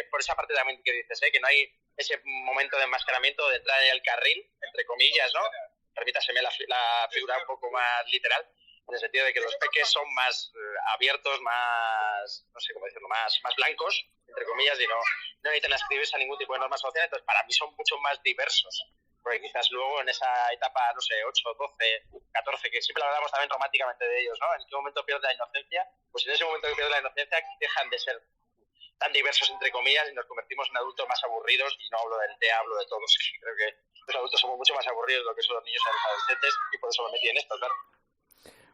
[SPEAKER 3] por esa parte también que dices, que no hay ese momento de enmascaramiento, de entrar en el carril, entre comillas, ¿no? Permítaseme la figura un poco más literal, en el sentido de que los peques son más abiertos, más, no sé cómo decirlo, más blancos, entre comillas, y no necesitan ascribirse a ningún tipo de norma social. Entonces, para mí son mucho más diversos. Porque quizás luego en esa etapa, no sé, 8, 12, 14, que siempre hablamos también románticamente de ellos, ¿no? ¿En qué momento pierde la inocencia? Pues en ese momento que pierde la inocencia dejan de ser tan diversos, entre comillas, y nos convertimos en adultos más aburridos, y no hablo del TEA, hablo de todos. Creo que los adultos somos mucho más aburridos de lo que son los niños y los adolescentes, y por eso me metí en esto, claro.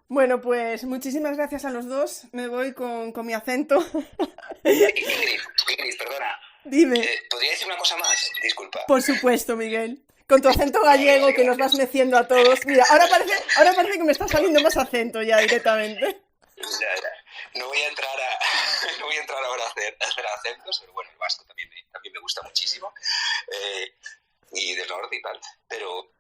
[SPEAKER 1] Bueno, pues muchísimas gracias a los dos. Me voy con mi acento.
[SPEAKER 2] Ingrid, perdona.
[SPEAKER 1] Dime.
[SPEAKER 2] ¿Podría decir una cosa más? Disculpa.
[SPEAKER 1] Por supuesto, Miguel. Con tu acento gallego que nos vas meciendo a todos. Mira, ahora parece que me está saliendo más acento ya directamente.
[SPEAKER 2] Ya. No voy a entrar ahora a hacer acentos, pero bueno, el vasco también me gusta muchísimo. Y del norte y tal. Pero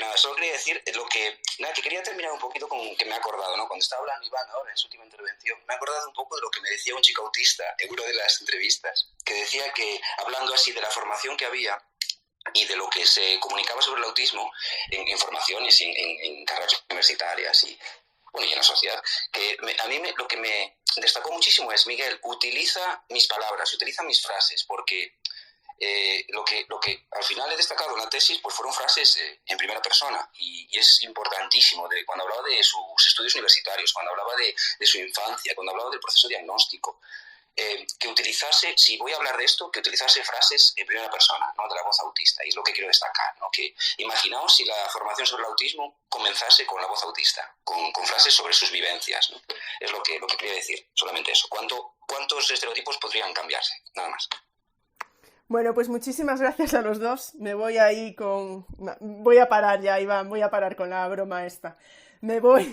[SPEAKER 2] nada, solo quería decir que quería terminar un poquito con que me he acordado, ¿no? Cuando estaba hablando Iván ahora en su última intervención, me he acordado un poco de lo que me decía un chico autista en una de las entrevistas, que decía que, hablando así de la formación que había y de lo que se comunicaba sobre el autismo en formaciones, en carreras universitarias y en la sociedad, que a mí lo que me destacó muchísimo es: Miguel, utiliza mis palabras, utiliza mis frases, porque lo que al final he destacado en la tesis pues fueron frases en primera persona, y es importantísimo, cuando hablaba de sus estudios universitarios, cuando hablaba de su infancia, cuando hablaba del proceso diagnóstico, que utilizase, si voy a hablar de esto, que utilizase frases en primera persona, ¿no? De la voz autista, y es lo que quiero destacar, ¿no? Que imaginaos si la formación sobre el autismo comenzase con la voz autista, con frases sobre sus vivencias, ¿no? Es lo que quería decir, solamente eso. ¿Cuántos estereotipos podrían cambiarse? Nada más.
[SPEAKER 1] Bueno, pues muchísimas gracias a los dos. Voy a parar ya, Iván, voy a parar con la broma esta. Me voy.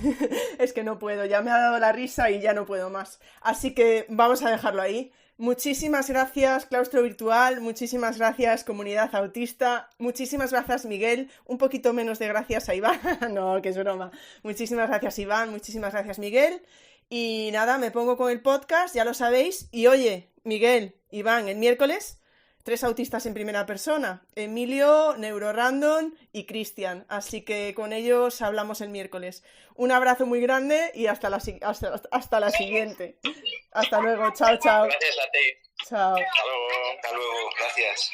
[SPEAKER 1] Es que no puedo, ya me ha dado la risa y ya no puedo más. Así que vamos a dejarlo ahí. Muchísimas gracias, Claustro Virtual, muchísimas gracias, Comunidad Autista, muchísimas gracias, Miguel, un poquito menos de gracias a Iván, no, que es broma. Muchísimas gracias, Iván, muchísimas gracias, Miguel. Y nada, me pongo con el podcast, ya lo sabéis. Y oye, Miguel, Iván, el miércoles, 3 autistas en primera persona, Emilio, NeuroRandom y Cristian. Así que con ellos hablamos el miércoles. Un abrazo muy grande y hasta la siguiente. Hasta luego, chao, chao.
[SPEAKER 3] Gracias a ti.
[SPEAKER 1] Chao.
[SPEAKER 3] Hasta luego.
[SPEAKER 2] Hasta luego, gracias.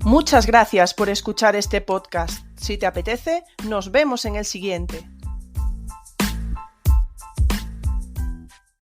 [SPEAKER 1] Muchas gracias por escuchar este podcast. Si te apetece, nos vemos en el siguiente.